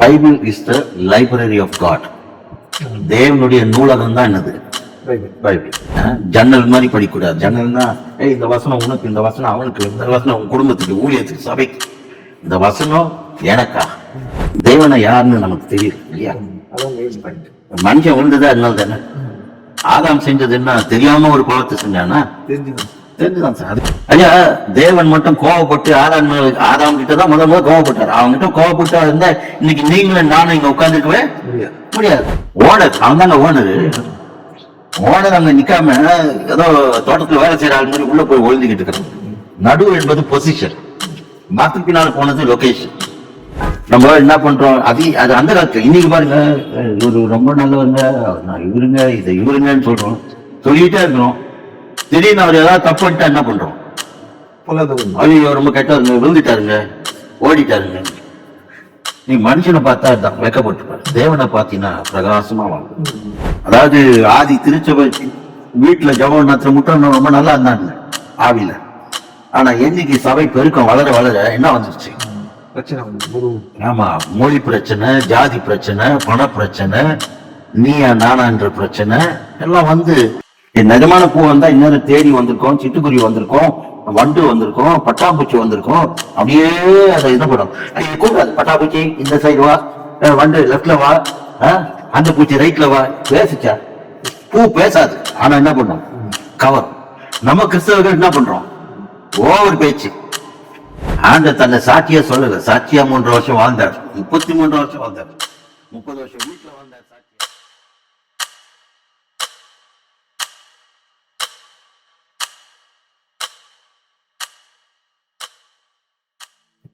Bible is the library of God. தேவனுடைய நூலகம் தான் என்னது பைபிள். ஜன்னல் மாதிரி படிக்கூடாது. ஜன்னல்னா இந்த வசனம் உனக்கு, இந்த வசனம் அவனுக்கு, இந்த வசனம் உன் குடும்பத்துக்கு, ஊழியத்துக்கு, சபைக்கு. இந்த வசனம் எனக்கா? தேவனை யாருன்னு நமக்கு தெரியும் இல்லையா? மனுஷன் விழுந்ததா அதனால தானே. ஆதாம் செஞ்சது என்ன? தெரியாம ஒரு பாவத்தை செஞ்சானா? தெரிஞ்சுதான் சார். ஐயா, தேவன் மட்டும் கோவப்பட்டு ஆதாம் கிட்ட தான் முதல்ல கோவப்பட்டார். அவங்க கிட்ட கோவப்பட்டா இருந்தா இன்னைக்கு நீங்களும் நானும் இங்க உட்காந்துருக்கவே முடியாது. ஓனர் அவன் தாங்க ஓனர். ஓனர் அங்க நிக்காம ஏதோ தோட்டத்துல வேலை செய்யற ஆள் மாதிரி உள்ள போய் ஒழுந்துகிட்டு இருக்கிறோம். நடுவு என்பது பொசிஷன், மாத்துக்கு பின்னால போனது லொகேஷன். நம்ம என்ன பண்றோம்? அது அந்த காலத்துல. இன்னைக்கு பாருங்க, இவரு ரொம்ப நல்லவங்க, இவருங்க, இதை இவருங்கன்னு சொல்றோம், சொல்லிட்டே இருக்கிறோம். திடீர்னு அவர் ஏதாவது தப்பு பண்ணிட்டா என்ன பண்றோம்? ஐயோ ரொம்ப கெட்டவருங்க, விழுந்துட்டாருங்க, ஓடிட்டாருங்க. நீ மனுஷனை பார்த்தா தான் வெக்கப்பட்டுப்பாரு. தேவனை பார்த்தீங்கன்னா பிரகாசமா வாங்க. அதாவது ஆதி திருச்சபை வீட்டுல ஜபம் நடத்துற முட்டம் ரொம்ப நல்லா இருந்தாங்க ஆவில. ஆனா என்னைக்கு சபை பெருக்கம் வளர வளர என்ன வந்துருச்சு? ஆமா, மொழி பிரச்சனை, ஜாதி பிரச்சனை, பண பிரச்சனை, நீயா நானான்ற பிரச்சனை எல்லாம் வந்து, நிஜமான பூ வந்தா இன்னும் தேடி வந்திருக்கோம், சிட்டுக்குருவி வந்திருக்கோம், வண்டு வந்திருக்கோம், பட்டாம்பூச்சி வந்திருக்கோம். அப்படியே அதை இது படம் கூடாது. பட்டாம்பூச்சி இந்த சைடு வா, வண்டு லெப்ட்ல வா, அந்த பூச்சி ரைட்ல வா. பேசிச்சா? பூ பேசாது. ஆனா என்ன பண்ணும்? கவர். நம்ம கிறிஸ்தவர்கள் என்ன பண்றோம்? ஓவர் பேச்சு. ஆண்ட தன்னை சாட்சியா சொல்லல. சாட்சியா 3 வருஷம் வாழ்ந்தார், 33 வருஷம் வாழ்ந்தார், 30 வருஷம் வீட்டுல வாழ்ந்தார் சாட்சியா.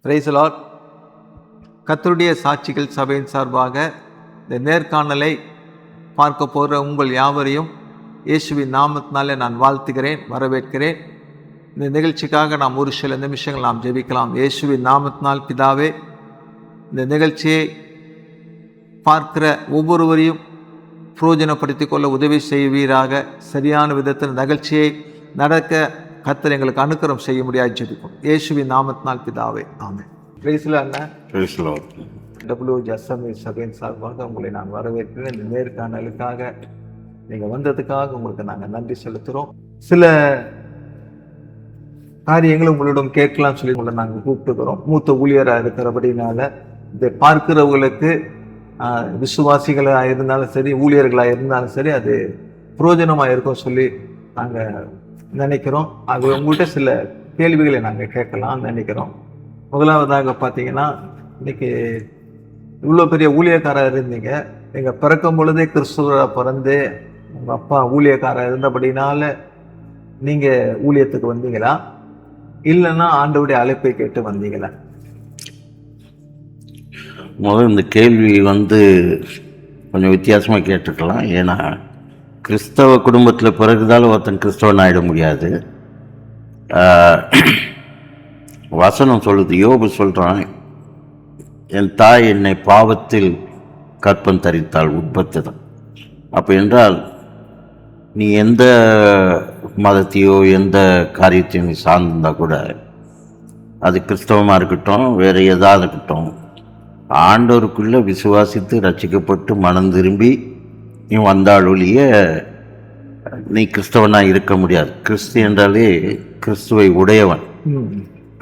Praise the Lord. கர்த்தருடைய சாட்சிகள் சபையின் சார்பாக இந்த நேர்காணலை பார்க்க போகிற உங்கள் யாவரையும் இயேசுவின் நாமத்தினாலே நான் வாழ்த்துகிறேன், வரவேற்கிறேன். இந்த நிகழ்ச்சிக்காக நாம் ஒரு சில நிமிஷங்கள் நாம் ஜெபிக்கலாம். இயேசுவின் நாமத்தினால் பிதாவே, இந்த நிகழ்ச்சியை பார்க்கிற ஒவ்வொருவரையும் பிரயோஜனப்படுத்திக் கொள்ள உதவி செய்வீராக. சரியான விதத்தில் நிகழ்ச்சியை நடக்க கர்த்தர் எங்களுக்கு அனுக்கிரகம் செய்ய முடியாது ஜெபிக்கும். இயேசுவின் நாமத்தினால் பிதாவே, ஆமென். பிரைஸ்ல WJSME சபையின் சார்பாக உங்களை நான் வரவேற்கிறேன். இந்த நேர்காணலுக்காக நீங்கள் வந்ததுக்காக உங்களுக்கு நாங்கள் நன்றி செலுத்துகிறோம். சில காரியங்களும் உங்களிடம் கேட்கலாம் சொல்லி உங்களை நாங்கள் கூப்பிட்டுக்கிறோம். மூத்த ஊழியராக இருக்கிறபடினால இதை பார்க்கிறவங்களுக்கு விசுவாசிகளாக இருந்தாலும் சரி, ஊழியர்களாக இருந்தாலும் சரி, அது பிரயோஜனமாக இருக்கும் சொல்லி நாங்கள் நினைக்கிறோம். அது உங்கள்கிட்ட சில கேள்விகளை நாங்கள் கேட்கலாம்னு நினைக்கிறோம். முதலாவதாக பார்த்தீங்கன்னா, இன்னைக்கு இவ்வளோ பெரிய ஊழியக்காரர் இருந்தீங்க. நீங்கள் பிறக்கும் பொழுதே கிறிஸ்துவராக பிறந்து உங்கள் அப்பா ஊழியக்காரர் இருந்தபடினால நீங்கள் ஊழியத்துக்கு வந்தீங்களா, இல்லைன்னா ஆண்டவருடைய அழைப்பை கேட்டு வந்தீங்களா? முதல் இந்த கேள்வி கொஞ்சம் வித்தியாசமாக கேட்டுக்கலாம். ஏன்னா கிறிஸ்தவ குடும்பத்தில் பிறகுதால ஒருத்தன் கிறிஸ்தவன் ஆகிட முடியாது. வசனம் சொல்லுது, யோபு சொல்கிறான், என் தாய் என்னை பாவத்தில் கற்பம் தரித்தாள், உற்பத்தி தான். அப்போ என்றால் நீ எந்த மதத்தையோ எந்த காரியத்தையும் நீ சார்ந்திருந்தா கூட, அது கிறிஸ்தவமாக இருக்கட்டும், வேறு எதாவது இருக்கட்டும், ஆண்டவருக்குள்ளே விசுவாசித்து ரட்சிக்கப்பட்டு மனம் திரும்பி நீ வந்தால் ஒழிய நீ கிறிஸ்தவனாக இருக்க முடியாது. கிறிஸ்து என்றாலே கிறிஸ்துவை உடையவன்,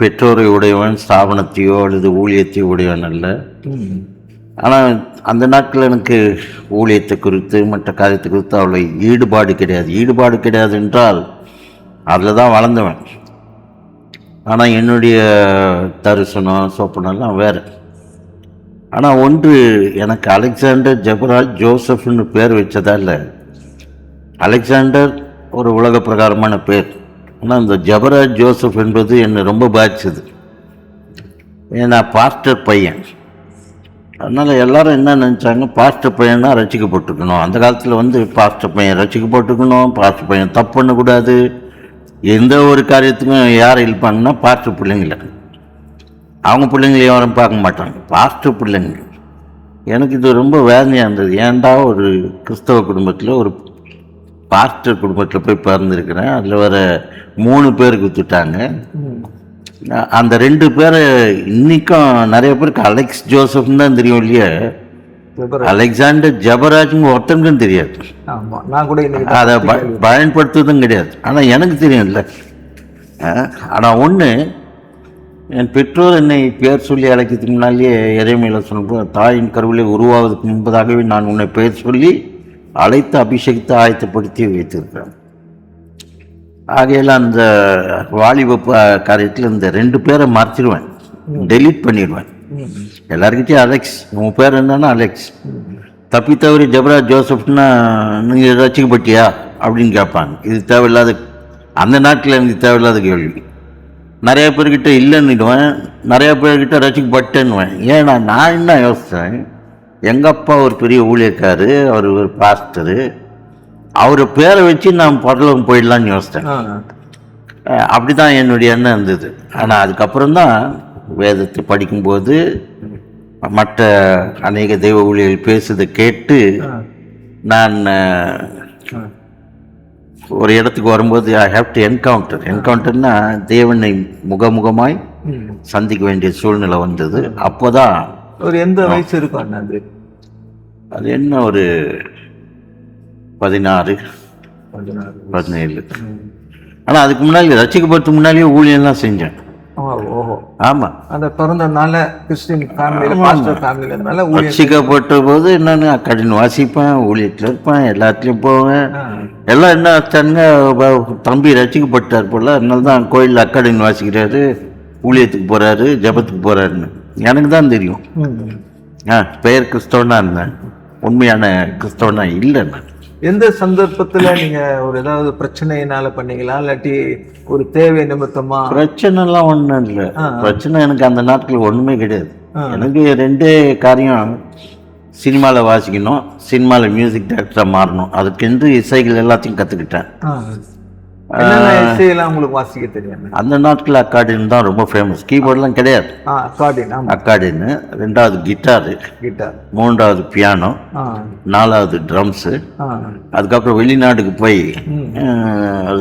பெற்றோரை உடையவன், ஸ்தாபனத்தையோ அல்லது ஊழியத்தையோ உடையவன் அல்ல. ஆனால் அந்த நாட்கள் எனக்கு ஊழியத்தை குறித்து மற்ற காரியத்தை குறித்து அவ்வளோ ஈடுபாடு கிடையாது. ஈடுபாடு கிடையாது என்றால் அதில் தான் வளர்ந்தவன். ஆனால் என்னுடைய தரிசனம் சொப்பனெல்லாம் வேறு. ஆனால் ஒன்று, எனக்கு அலெக்சாண்டர் ஜெபராஜ் ஜோசப்னு பேர் வச்சதா இல்லை. அலெக்சாண்டர் ஒரு உலக பிரகாரமான பேர். ஆனால் இந்த ஜெபராஜ் ஜோசப் என்பது என்னை ரொம்ப பாதிச்சது. ஏன்னா பாஸ்டர் பையன். அதனால் எல்லாரும் என்ன நினச்சாங்க, பாஸ்டர் பையன்னா ரசிக்கப்பட்டுக்கணும். அந்த காலத்தில் பாஸ்டர் பையன் ரசிக்கப்பட்டுக்கணும், பாஸ்டர் பையன் தப்பு பண்ணக்கூடாது. எந்த ஒரு காரியத்துக்கும் யார் இழுப்பாங்கன்னா பாஸ்டர் பிள்ளைங்கள. அவங்க பிள்ளைங்களை யாரும் பார்க்க மாட்டாங்க, பாஸ்டர் பிள்ளைங்க. எனக்கு இது ரொம்ப வேதனையாக இருந்தது. ஏன்டா ஒரு கிறிஸ்தவ குடும்பத்தில் ஒரு பாஸ்டர் குடும்பத்தில் போய் பிறந்திருக்கிறேன். அதில் வர 3 பேருக்கு வித்துட்டாங்க. அந்த 2 பேரை இன்னைக்கும் நிறைய பேருக்கு அலெக்ஸ் ஜோசப்னு தான் தெரியும் இல்லையா, அலெக்சாண்டர் ஜெபராஜ்னு ஒருத்தனுக்கும் தெரியாது. ஆமா, நான் கூட இன்னைக்கு அதை பயன்படுத்துவதும் கிடையாது. ஆனால் எனக்கு தெரியும்ல. ஆனால் ஒன்று, என் பெற்றோர் என்னை பேர் சொல்லி அழைக்கிறதுக்கு முன்னாலேயே எரேமியாவில் சொன்ன தாயின் கருவிலே உருவாவதற்கு முன்பதாகவே நான் உன்னை பெயர் சொல்லி அழைத்து அபிஷேகித்து ஆயத்தப்படுத்தி வைத்திருக்கிறேன். ஆகையில் அந்த வாலிப காரியத்தில் இந்த 2 பேரை மறைச்சிடுவேன், டெலீட் பண்ணிடுவேன். எல்லாருக்கிட்டையும் அலெக்ஸ், உன் பேர் என்னன்னா அலெக்ஸ், தப்பி தவறி ஜெபராஜ் ஜோசப்னா நீங்கள் ரசிக்கப்பட்டியா அப்படின்னு கேட்பாங்க. இது தேவையில்லாத, அந்த நாட்டில் எனக்கு தேவையில்லாத கேள்வி. நிறைய பேர்கிட்ட இல்லைன்னுடுவேன், நிறைய பேர்கிட்ட ரசிக்கப்பட்டேன்னுவேன். ஏன்னா நான் என்ன யோசித்தேன், எங்கள் அப்பா ஒரு பெரிய ஊழியக்காரு, அவர் ஒரு பாஸ்டரு, அவர் பேரை வச்சு நான் பரலோகம் போயிடலான்னு யோசித்தேன். அப்படி தான் என்னுடைய எண்ணம் இருந்தது. ஆனால் அதுக்கப்புறம் தான் வேதத்தை படிக்கும்போது மற்ற அநேக தெய்வ ஊழியர்கள் பேசுறதை கேட்டு நான் ஒரு இடத்துக்கு வரும்போது ஐ ஹேவ் டு என்கவுண்டர்னா தேவனை முகமுகமாய் சந்திக்க வேண்டிய சூழ்நிலை வந்தது. அப்போதான் ஒரு எந்த வயசு இருக்கும் அது என்ன, ஒரு 16 17. ஆனால் அதுக்கு முன்னாடி ரசிக்கப்படுறதுக்கு முன்னாடியே ஊழியெல்லாம் செஞ்சேன். ஓஹோ, ஆமா, அந்த பிறந்தனால கிறிஸ்டின் ஃபேமிலியில, பாஸ்டர் ஃபேமிலியில ரசிக்கப்பட்ட போது நான் அக்காடின்னு வாசிப்பேன், ஊழியத்தில் இருப்பேன், எல்லாத்துலேயும் போவேன். எல்லாம் என்ன ஆச்சானுங்க, தம்பி ரசிக்கப்பட்டார் போல, அதனால தான் கோயிலில் அக்காடின்னு வாசிக்கிறாரு, ஊழியத்துக்கு போறாரு, ஜபத்துக்கு போறாருன்னு எனக்கு தான் தெரியும். பெயர் கிறிஸ்தவனா இருந்தேன், உண்மையான கிறிஸ்தவனா இல்லை. நான் எந்த சந்தர்ப்பத்துல நீங்க ஒரு ஏதாவது பிரச்சனையினால பண்ணீங்களா, இல்லாட்டி ஒரு தேவை நிமித்தமா? பிரச்சனை எல்லாம் ஒண்ணும் இல்லை. பிரச்சனை எனக்கு அந்த நாட்கள் ஒண்ணுமே கிடையாது. எனக்கு 2 காரியம், சினிமாவில் வாசிக்கணும், சினிமாவில் மியூசிக் டைரக்டராக மாறணும். அதுக்கென்று இசைகள் எல்லாத்தையும் கற்றுக்கிட்டேன். இசையெல்லாம் உங்களுக்கு வாசிக்க தெரியும்? அந்த நாட்கள் அக்காடின் தான் ரொம்ப ஃபேமஸ். கீபோர்ட்லாம் கிடையாது. அக்காடின்னு, 2வது கிட்டாரு, 3வது பியானோ, 4வது ட்ரம்ஸு. அதுக்கப்புறம் வெளிநாட்டுக்கு போய்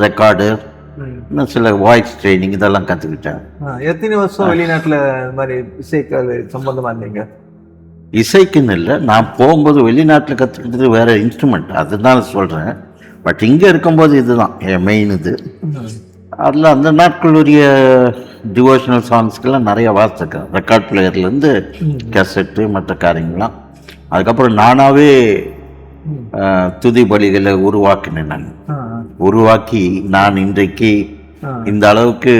ரெக்கார்டு, இன்னும் சில வாய்ஸ் ட்ரைனிங் இதெல்லாம் கற்றுக்கிட்டேன். எத்தனை வருஷம் வெளிநாட்டில் இந்த மாதிரி இசைக்கு சம்பந்தமா இருந்தீங்க? இசைக்குன்னு இல்லை, நான் போகும்போது வெளிநாட்டில் கற்றுக்கிட்டது வேற இன்ஸ்ட்ருமெண்ட், அதுதான் சொல்கிறேன். பட் இங்கே இருக்கும்போது இதுதான் என் மெயின் இது. அதில் அந்த நாட்களுடைய டிவோஷனல் சாங்ஸ்க்கெல்லாம் நிறைய வாசிச்சிருக்கேன், ரெக்கார்ட் பிளேயர்லேருந்து கேசட்டு மற்ற காரியங்கள்லாம். அதுக்கப்புறம் நானாகவே துதி பலிகளை உருவாக்கினேன். நான் உருவாக்கி நான் இன்றைக்கு இந்த அளவுக்கு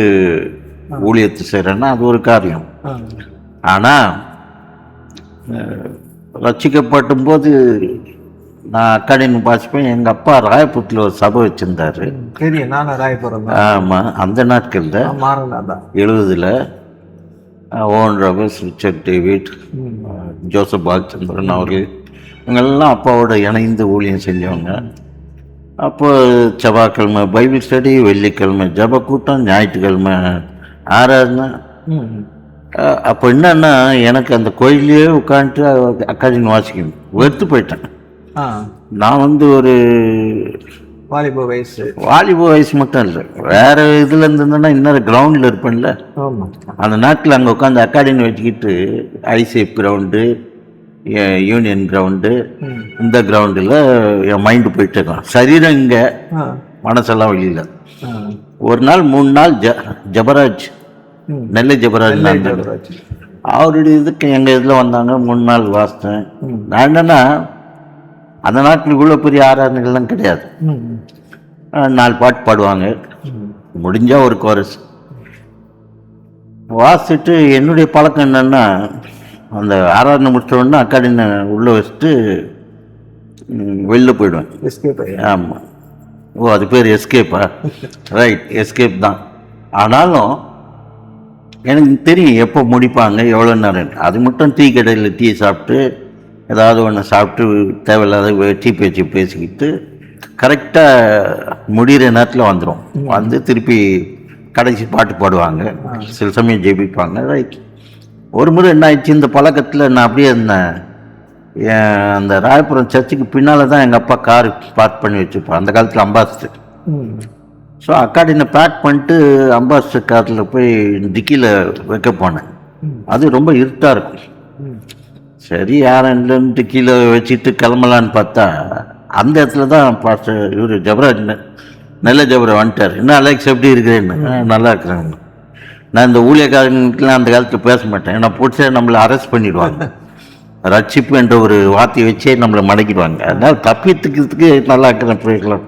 ஊழியத்தை செய்கிறேன்னா அது ஒரு காரியம். ஆனால் ரட்சிக்கப்பட்டும் போது நான் அக்காடின்னு வாசிப்பேன். எங்கள் அப்பா ராயபுரத்தில் ஒரு சபை வச்சுருந்தாரு. ஆமாம், அந்த நாட்களில் 70 own Roberts, Richard David, Joseph Balachandran அவர்கள், இவங்கெல்லாம் அப்பாவோட இணைந்து ஊழியம் செஞ்சவங்க. அப்போ செவ்வாய்க்கிழமை பைபிள் ஸ்டடி, வெள்ளிக்கிழமை ஜப கூட்டம், ஞாயிற்றுக்கிழமை ஆராதனை. அப்போ என்னன்னா, எனக்கு அந்த கோயிலே உட்காந்துட்டு அக்காடின்னு வாசிக்கணும் வெறுத்து போயிட்டேன். நான் ஒரு வாலிப வயசு மட்டும் இல்லை, வேற இதுல இருந்ததுன்னா இன்னொரு கிரவுண்டில் இருப்பேன்ல. அந்த நாட்டில் அங்கே உட்காந்து அக்காடின்னு வச்சுக்கிட்டு ஐசேப் கிரவுண்டு, யூனியன் கிரவுண்டு, இந்த கிரவுண்டில் என் மைண்டு போயிட்டு இருக்கான். சரீரம் இங்கே, மனசெல்லாம் வெளியில். ஒரு நாள் 3 நாள் ஜபராஜ், நெல்லை ஜபராஜ் அவருடைய இதுக்கு எங்கள் இதில் வந்தாங்க. 3 நாள் வாசித்தேன். நான் என்னன்னா, அந்த நாட்டில் இவ்வளோ பெரிய ஆராதனைகள்லாம் கிடையாது. 4 பாட்டு பாடுவாங்க, முடிஞ்சா ஒரு கோரஸ் வாசிட்டு. என்னுடைய பழக்கம் என்னன்னா, அந்த ஆராதனை முடிச்சோடனே அக்காடின்னு உள்ளே வச்சுட்டு வெளில போயிடுவேன். ஆமாம், ஓ அது பேர் எஸ்கேப்பா? ரைட், எஸ்கேப் தான். ஆனாலும் எனக்கு தெரியும் எப்போ முடிப்பாங்க, எவ்வளோ நேரம். அது மட்டும் டீ கடையில் டீ சாப்பிட்டு ஏதாவது ஒன்று சாப்பிட்டு தேவையில்லாத டீ பேச்சு பேசிக்கிட்டு கரெக்டாக முடிகிற நேரத்தில் வந்துடும். வந்து திருப்பி கடைசி பாட்டு பாடுவாங்க, சில சமயம் ஜெயிப்பாங்க. ரைட். ஒரு முறை என்ன ஆயிடுச்சு, இந்த பழக்கத்தில் நான் அப்படியே இருந்தேன். அந்த ராயபுரம் சர்ச்சுக்கு பின்னால் தான் எங்கள் அப்பா கார் பார்க் பண்ணி வச்சுருப்பேன். அந்த காலத்தில் அம்பாசிடர். ஸோ அக்காடினை பேக் பண்ணிட்டு அம்பாசிடர் காரில் போய் டிக்கியில் வைக்க போனேன். அது ரொம்ப இருட்டாக இருக்கும். சரி யாரும் கீழே வச்சுட்டு கிளம்பலான்னு பார்த்தா அந்த இடத்துல தான் பாஸ்டர் இவர் ஜபராஜ் நல்ல ஜபரா வந்துட்டார். என்ன அலெக்ஸ் எப்படி இருக்கிறேன்னு. நல்லா இருக்கிறேன்னு. நான் இந்த ஊழியக்காரங்களுக்கெல்லாம் அந்த காலத்தில் பேச மாட்டேன். ஏன்னா போட்டு நம்மளை அரெஸ்ட் பண்ணிடுவாங்க. ரட்சிப்பு என்ற ஒரு வார்த்தையை வச்சே நம்மளை மடக்கிடுவாங்க. அதனால் தப்பித்துக்கிறதுக்கு நல்லா இருக்கிறேன். போய்க்கலாம்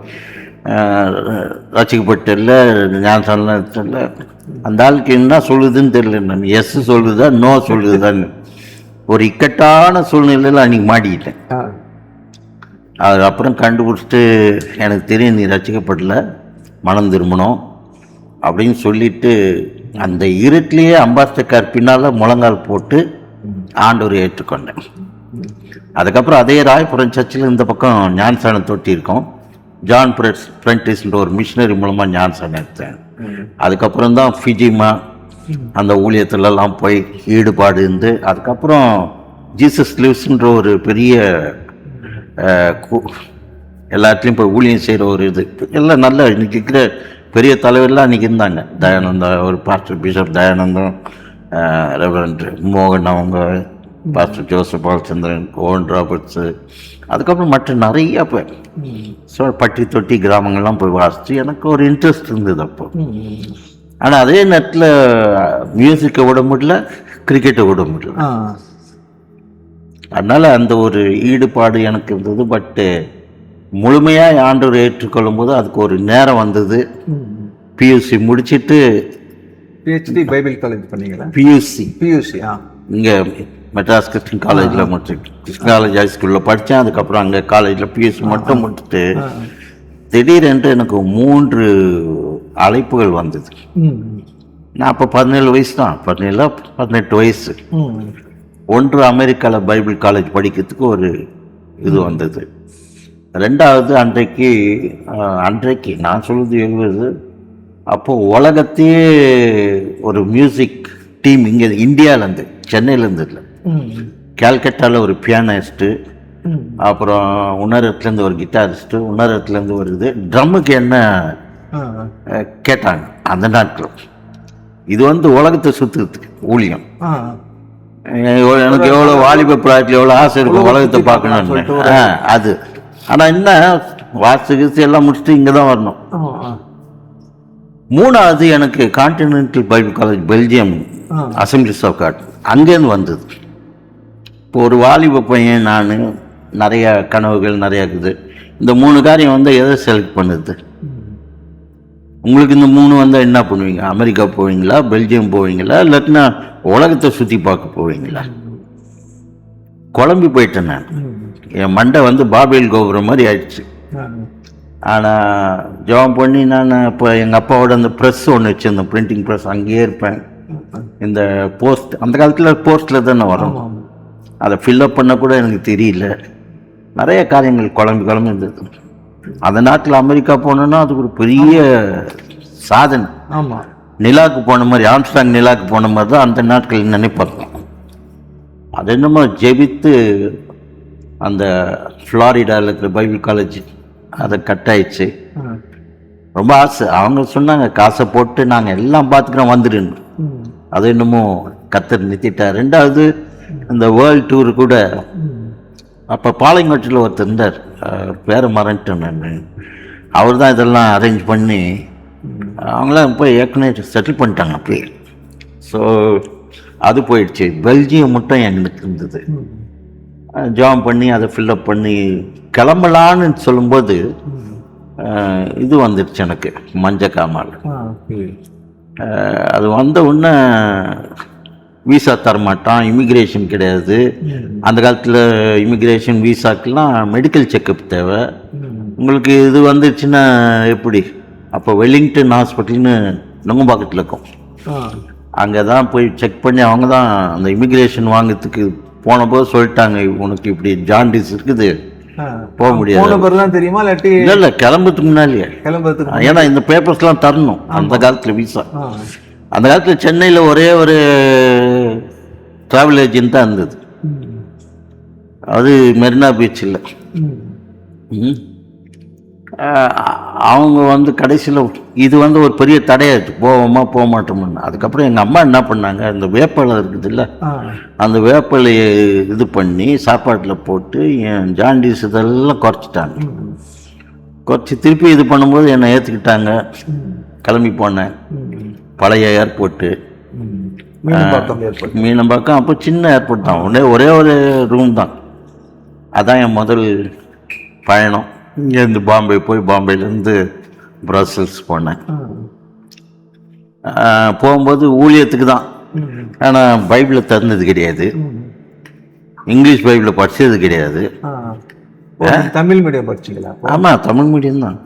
ரசிக்கப்பட்டு இல்லை ஞானசாலாம் இல்லை. அந்த ஆளுக்கு என்ன சொல்லுதுன்னு தெரியல. நான் எஸ் சொல்லுதா நோ சொல்லுதான்னு ஒரு இக்கட்டான சூழ்நிலையில் அன்றைக்கி மாட்டிக்கிட்டேன். அதுக்கப்புறம் கண்டுபிடிச்சிட்டு எனக்கு தெரியும் நீ ரசிக்கப்படல, மனம் திரும்பணும் அப்படின்னு சொல்லிட்டு அந்த இருட்டிலேயே அம்பாசிடர் கார் பின்னால் முழங்கால் போட்டு ஆண்டவரை ஏற்றுக்கொண்டேன். அதுக்கப்புறம் அதே ராயபுரம் சர்ச்சில் இந்த பக்கம் ஞானசானம் தொட்டி இருக்கும். ஜான் பிரெண்டிஸ்ன்ற ஒரு மிஷினரி மூலமாக ஞானசானம் எடுத்தேன். அதுக்கப்புறம் தான் ஃபிஜிமா அந்த ஊழியத்துலலாம் போய் ஈடுபாடு இருந்து அதுக்கப்புறம் ஜீசஸ் லிவ்ஸ்ன்ற ஒரு பெரிய எல்லாத்துலேயும் போய் ஊழியம் செய்கிற ஒரு இது எல்லாம் நல்ல இன்றைக்கி இருக்கிற பெரிய தலைவர்லாம் அன்றைக்கி இருந்தாங்க. தயானந்தா ஒரு பாஸ்டர் பிஷப் தயானந்தம், ரெவரண்ட் மோகன் அவங்க, பாஸ்டர் ஜோசப் பாலச்சந்திரன், ஓன் ராபர்ட்ஸு, அதுக்கப்புறம் மற்ற நிறையா பேர். ஸோ பட்டி தொட்டி கிராமங்கள்லாம் போய் வாசித்து எனக்கு ஒரு இன்ட்ரெஸ்ட் இருந்தது அப்போ. ஆனால் அதே நேரத்தில் மியூசிக்கை விட முடியல, கிரிக்கெட்டை விட முடியல. அதனால் அந்த ஒரு ஈடுபாடு எனக்கு இருந்தது. பட்டு முழுமையாக ஆண்டவர் ஏற்றுக்கொள்ளும் போது அதுக்கு ஒரு நேரம் வந்தது. பியூசி முடிச்சுட்டு பிஹெச்டி பைபிள் காலேஜ் பண்ணீங்களா? பியூசி இங்கே மெட்ராஸ் கிறிஸ்டின் காலேஜில் முடிச்சு கிறிஸ்டின் காலேஜ் ஹைஸ்கூலில் படித்தேன். அதுக்கப்புறம் அங்கே காலேஜில் பியூசி மட்டும் முடிச்சுட்டு திடீரென்று எனக்கு 3 அழைப்புகள் வந்தது. நான் அப்போ 17 வயசு தான், 17 வயசு. ஒன்று அமெரிக்காவில் பைபிள் காலேஜ் படிக்கிறதுக்கு ஒரு இது வந்தது. ரெண்டாவது அன்றைக்கு நான் சொல்வது 70, அப்போது உலகத்தையே ஒரு மியூசிக் டீம் இங்கே இந்தியாவிலேருந்து சென்னையிலேருந்து இல்லை, கேல்கட்டாவில் ஒரு பியானிஸ்ட்டு, அப்புறம் உன்னரத்துலேருந்து ஒரு கிட்டாரிஸ்ட்டு, உன்னரத்துலேருந்து ஒரு இது ட்ரம்முக்கு என்ன கேட்டாங்க அந்த நாட்கள். இது வந்து உலகத்தை சுற்றுறதுக்கு ஊழியம். எனக்கு எவ்வளோ வாலிப பிராயத்தில் எவ்வளோ ஆசை இருக்கும் உலகத்தை பார்க்கணும்னு அது. ஆனால் என்ன வாஸ்து எல்லாம் முடிச்சுட்டு இங்கே தான் வரணும். 3வது எனக்கு continental Bible college Belgium assemblies of God அங்கேருந்து வந்தது. இப்போ ஒரு வாலிப பையன், நான் நிறையா கனவுகள் நிறையா இருக்குது. இந்த 3 காரியம் வந்து எதை செலக்ட் பண்ணுது? உங்களுக்கு இந்த 3 வந்தால் என்ன பண்ணுவீங்க? அமெரிக்கா போவீங்களா, பெல்ஜியம் போவீங்களா, இல்லாட்டினா உலகத்தை சுற்றி பார்க்க போவீங்களா? குழம்பி போயிட்டேன் நான். என் மண்டை வந்து பாபேல் கோபுரம் மாதிரி ஆயிடுச்சு. ஆனால் ஜாப் பண்ணி நான் இப்போ எங்கள் அப்பாவோட அந்த ப்ரெஸ் ஒன்று வச்சுருந்தேன், பிரிண்டிங் ப்ரெஸ், அங்கேயே இருப்பேன். இந்த போஸ்ட் அந்த காலத்தில் போஸ்ட்டில் தானே வரும், அதை ஃபில்லப் பண்ண கூட எனக்கு தெரியல. நிறைய காரியங்கள் குழம்பி இருந்தது. அந்த நாட்டில் அமெரிக்கா போனோன்னா அது ஒரு பெரிய சாதனை. ஆமாம், நிலாவுக்கு போன மாதிரி, ஆம்ஸ்டாங் நிலாவுக்கு போன மாதிரி தான் அந்த நாட்கள் நினைப்பாங்க. அது என்னமோ ஜெபித்து அந்த ஃப்ளாரிடாவில் இருக்கிற பைபிள் காலேஜ் அதை கட் ஆயிடுச்சு. ரொம்ப ஆசை. அவங்க சொன்னாங்க காசை போட்டு நாங்கள் எல்லாம் பார்த்துக்கிறோம் வந்துடுன்னு. அது என்னமோ கத்தர் நிறுத்திட்டார். 2வது இந்த வேர்ல்டு டூர் கூட அப்போ பாளையங்கோட்டில் ஒருத்தர் இருந்தார், பேரை மறந்துட்டேன் நான். அவர் தான் இதெல்லாம் அரேஞ்ச் பண்ணி அவங்களாம் போய் ஏற்கனவே செட்டில் பண்ணிட்டாங்க அப்பயே. ஸோ அது போயிடுச்சு. பெல்ஜியம் மட்டும் எங்களுக்கு இருந்தது. ஜாம் பண்ணி அதை ஃபில்லப் பண்ணி கிளம்பலான்னு சொல்லும்போது இது வந்துடுச்சு எனக்கு, மஞ்சக்காமால். அது வந்த உடனே வீசா தரமாட்டான், இமிக்ரேஷன் கிடையாது. அந்த காலத்தில் இமிக்ரேஷன் வீசாக்கெல்லாம் மெடிக்கல் செக்கப் தேவை. உங்களுக்கு இது வந்துடுச்சுன்னா எப்படி? அப்போ வெல்லிங்டன் ஹாஸ்பிட்டல்னு நுங்கம்பாக்கத்தில் இருக்கும், அங்கே தான் போய் செக் பண்ணி அவங்க தான் அந்த இமிக்ரேஷன் வாங்கிறதுக்கு போனபோது சொல்லிட்டாங்க, உனக்கு இப்படி ஜாண்டிஸ் இருக்குது, போக முடியாது. தெரியுமா? இல்லை கிளம்புறதுக்கு முன்னாலேயே, ஏன்னா இந்த பேப்பர்ஸ்லாம் தரணும் அந்த காலத்தில் வீசா. அந்த காலத்தில் சென்னையில் ஒரே ஒரு ட்ராவல் ஏஜென்ட் தான் இருந்தது, அது மெரினா பீச்சில். அவங்க வந்து கடைசியில் இது வந்து ஒரு பெரிய தடையாச்சு, போவோமா போக மாட்டோம்னு. அதுக்கப்புறம் எங்கள் அம்மா என்ன பண்ணாங்க, இந்த வேப்பலை இருக்குதுல்ல, அந்த வேப்பலையை இது பண்ணி சாப்பாட்டில் போட்டு என் ஜாண்டிஸ் இதெல்லாம் குறைச்சிட்டாங்க. குறைச்சி திருப்பி இது பண்ணும்போது என்னை ஏற்றுக்கிட்டாங்க. கிளம்பி போனேன் பழைய ஏர்போர்ட்டு மீனம்பாக்கம். அப்போ சின்ன ஏர்போர்ட் தான், ஒரே ஒரு ரூம் தான். அதான் என் முதல் பயணம். இங்கேருந்து பாம்பே போய் பாம்பேலேருந்து பிரசல்ஸ் போனேன். போகும்போது ஊழியத்துக்கு தான். ஆனால் பைபிளை திறந்தது கிடையாது, இங்கிலீஷ் பைபிளை படித்தது கிடையாது. தமிழ் மீடியம் படிச்சிங்களா? ஆமாம், தமிழ் மீடியம் தான்.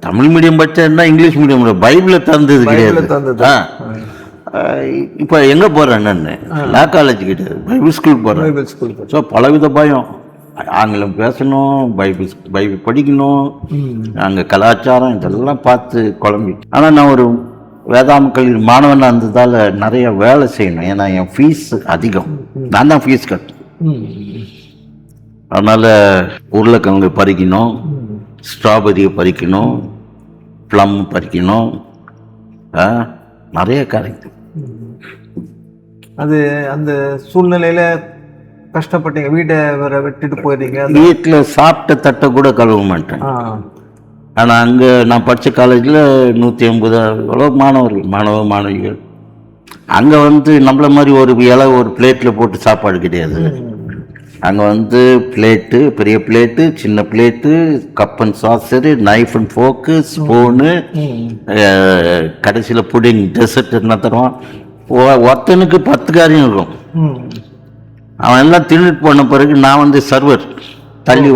தமிழ் மீடியம் படித்தா இங்கிலீஷ் மீடியம் பைபிளை திறந்தது கிடையாது. இப்போ எங்கே போகிறேன்னு லா காலேஜ் கிடையாது, பைபிள் ஸ்கூல் போகிறேன். ஸோ பலவித பயம். ஆங்கிலம் பேசணும், பைபிள் படிக்கணும், அங்கே கலாச்சாரம் இதெல்லாம் பார்த்து குழம்பி. ஆனால் நான் ஒரு வேதாம கல்வி மாணவனாக இருந்ததால் நிறைய வேலை செய்யணும். ஏன்னா என் ஃபீஸ் அதிகம், நான் தான் ஃபீஸ் கட்டணும். அதனால் உருளைக்கிழங்கு பறிக்கணும், ஸ்ட்ராபெரியை பறிக்கணும், ப்ளம் பறிக்கணும், நிறைய காரியங்கள். அது அந்த சூழ்நிலையில் கஷ்டப்பட்டீங்க, வீட்டை வேற விட்டுட்டு போயிருந்தீங்க. வீட்டில் சாப்பிட்ட தட்டை கூட கழுவ மாட்டேன். ஆனால் அங்கே நான் படித்த காலேஜில் 180 எவ்வளோ மாணவிகள். அங்கே வந்து நம்மள மாதிரி ஒரு இலை ஒரு பிளேட்டில் போட்டு சாப்பாடு கிடையாது. அங்கே வந்து பிளேட்டு, பெரிய பிளேட்டு, சின்ன plate, cup and saucer, knife and folk, spoon, கடைசியில் புடிங், டெசர்ட் என்ன தருவான். ஒருத்தனுக்கு 10 காரியம் இருக்கும். அவன் எல்லாம் தின்னுட்டு போன பிறகு நான் வந்து சர்வர்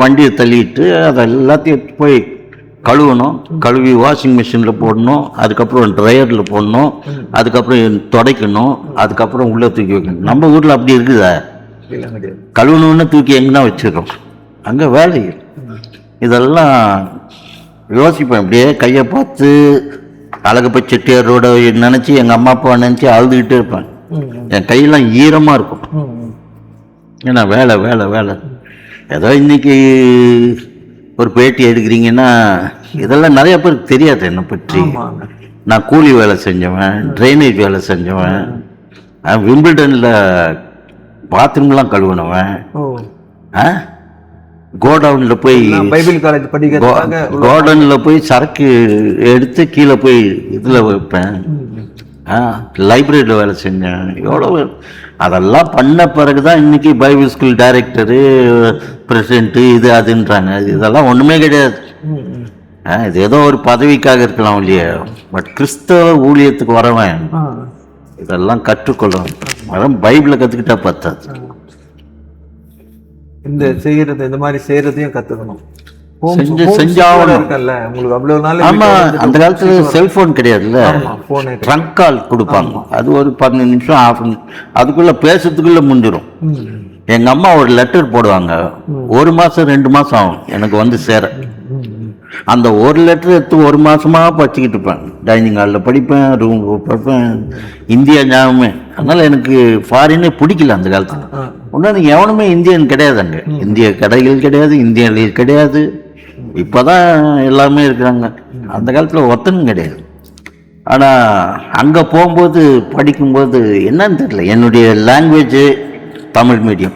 வண்டியை தள்ளிட்டு அதை எல்லாத்தையும் எடுத்து போய் கழுவணும். கழுவி வாஷிங் மிஷினில் போடணும், அதுக்கப்புறம் ட்ரையரில் போடணும், அதுக்கப்புறம் துடைக்கணும், அதுக்கப்புறம் உள்ளே தூக்கி வைக்கணும். நம்ம ஊரில் அப்படி இருக்குதா? கழுவணுன்னு தூக்கி எங்கன்னா வச்சிடறோம். அங்கே வேலை இதெல்லாம் யோசிப்பேன். அப்படியே கையை பார்த்து அழகப்ப செட்டியார் ரோட நினச்சி எங்கள் அம்மா அப்பா நினச்சி அழுதுகிட்டே இருப்பேன். என் கையெல்லாம் ஈரமாக இருக்கும். ஏன்னா வேலை வேலை வேலை. ஏதோ இன்னைக்கு ஒரு பேட்டி எடுக்கிறீங்கன்னா இதெல்லாம் நிறைய பேருக்கு தெரியாது என்னை பற்றி. நான் கூலி வேலை செஞ்சவன், ட்ரைனேஜ் வேலை செஞ்சவன், விம்பிள்டனில் பாத்ரூம்லாம் கழுவினவன், கோடவுனில் போய் பைபிள் காலேஜ் படிக்க கோடவுனில் போய் சரக்கு எடுத்து கீழே போய் இதில் வைப்பேன், லைப்ரரியில் வேலை செஞ்சேன். எவ்வளோ அதெல்லாம் பண்ண பிறகு தான் இன்றைக்கி பைபிள் ஸ்கூல் டைரக்டரு, பிரசிடென்ட்டு, இது அதுன்றாங்க. இதெல்லாம் ஒன்றுமே கிடையாது. இது ஏதோ ஒரு பதவிக்காக இருக்கலாம் இல்லையா. பட் கிறிஸ்தவ ஊழியத்துக்கு வரவன் இதெல்லாம் கற்றுக்கொள்ளணும். வர பைபிளை கற்றுக்கிட்டா பத்தாது. இந்த மாதிரி செய்யறதையும் கற்றுக்கணும். அந்த காலத்துல செல்போன் கிடையாதுல்ல, ட்ரங்க் கால் கொடுப்பாங்க. அது ஒரு 15 நிமிஷம் ½ அதுக்குள்ள பேசுறதுக்குள்ள முடிஞ்சிடும். எங்க அம்மா ஒரு லெட்டர் போடுவாங்க, 1 மாசம் 2 மாசம் ஆகும் எனக்கு வந்து சேர. அந்த ஒரு லெட்டர் எடுத்து 1 மாசமா படிச்சுக்கிட்டு இருப்பேன். டைனிங் ஹாலில் படிப்பேன், ரூம் படிப்பேன், இந்தியா ஞாபகமே. அதனால எனக்கு ஃபாரினே பிடிக்கல அந்த காலத்துல. ஒன்றும் எவனுமே இந்தியன் கிடையாது அங்கே. இந்திய கடைகள் கிடையாது, இந்தியர்கள் கிடையாது. இப்போதான் எல்லாமே இருக்கிறாங்க. அந்த காலத்தில் ஒருத்தனும் கிடையாது. ஆனால் அங்கே போகும்போது படிக்கும்போது என்னன்னு தெரியல, என்னுடைய லாங்குவேஜ் தமிழ் மீடியம்.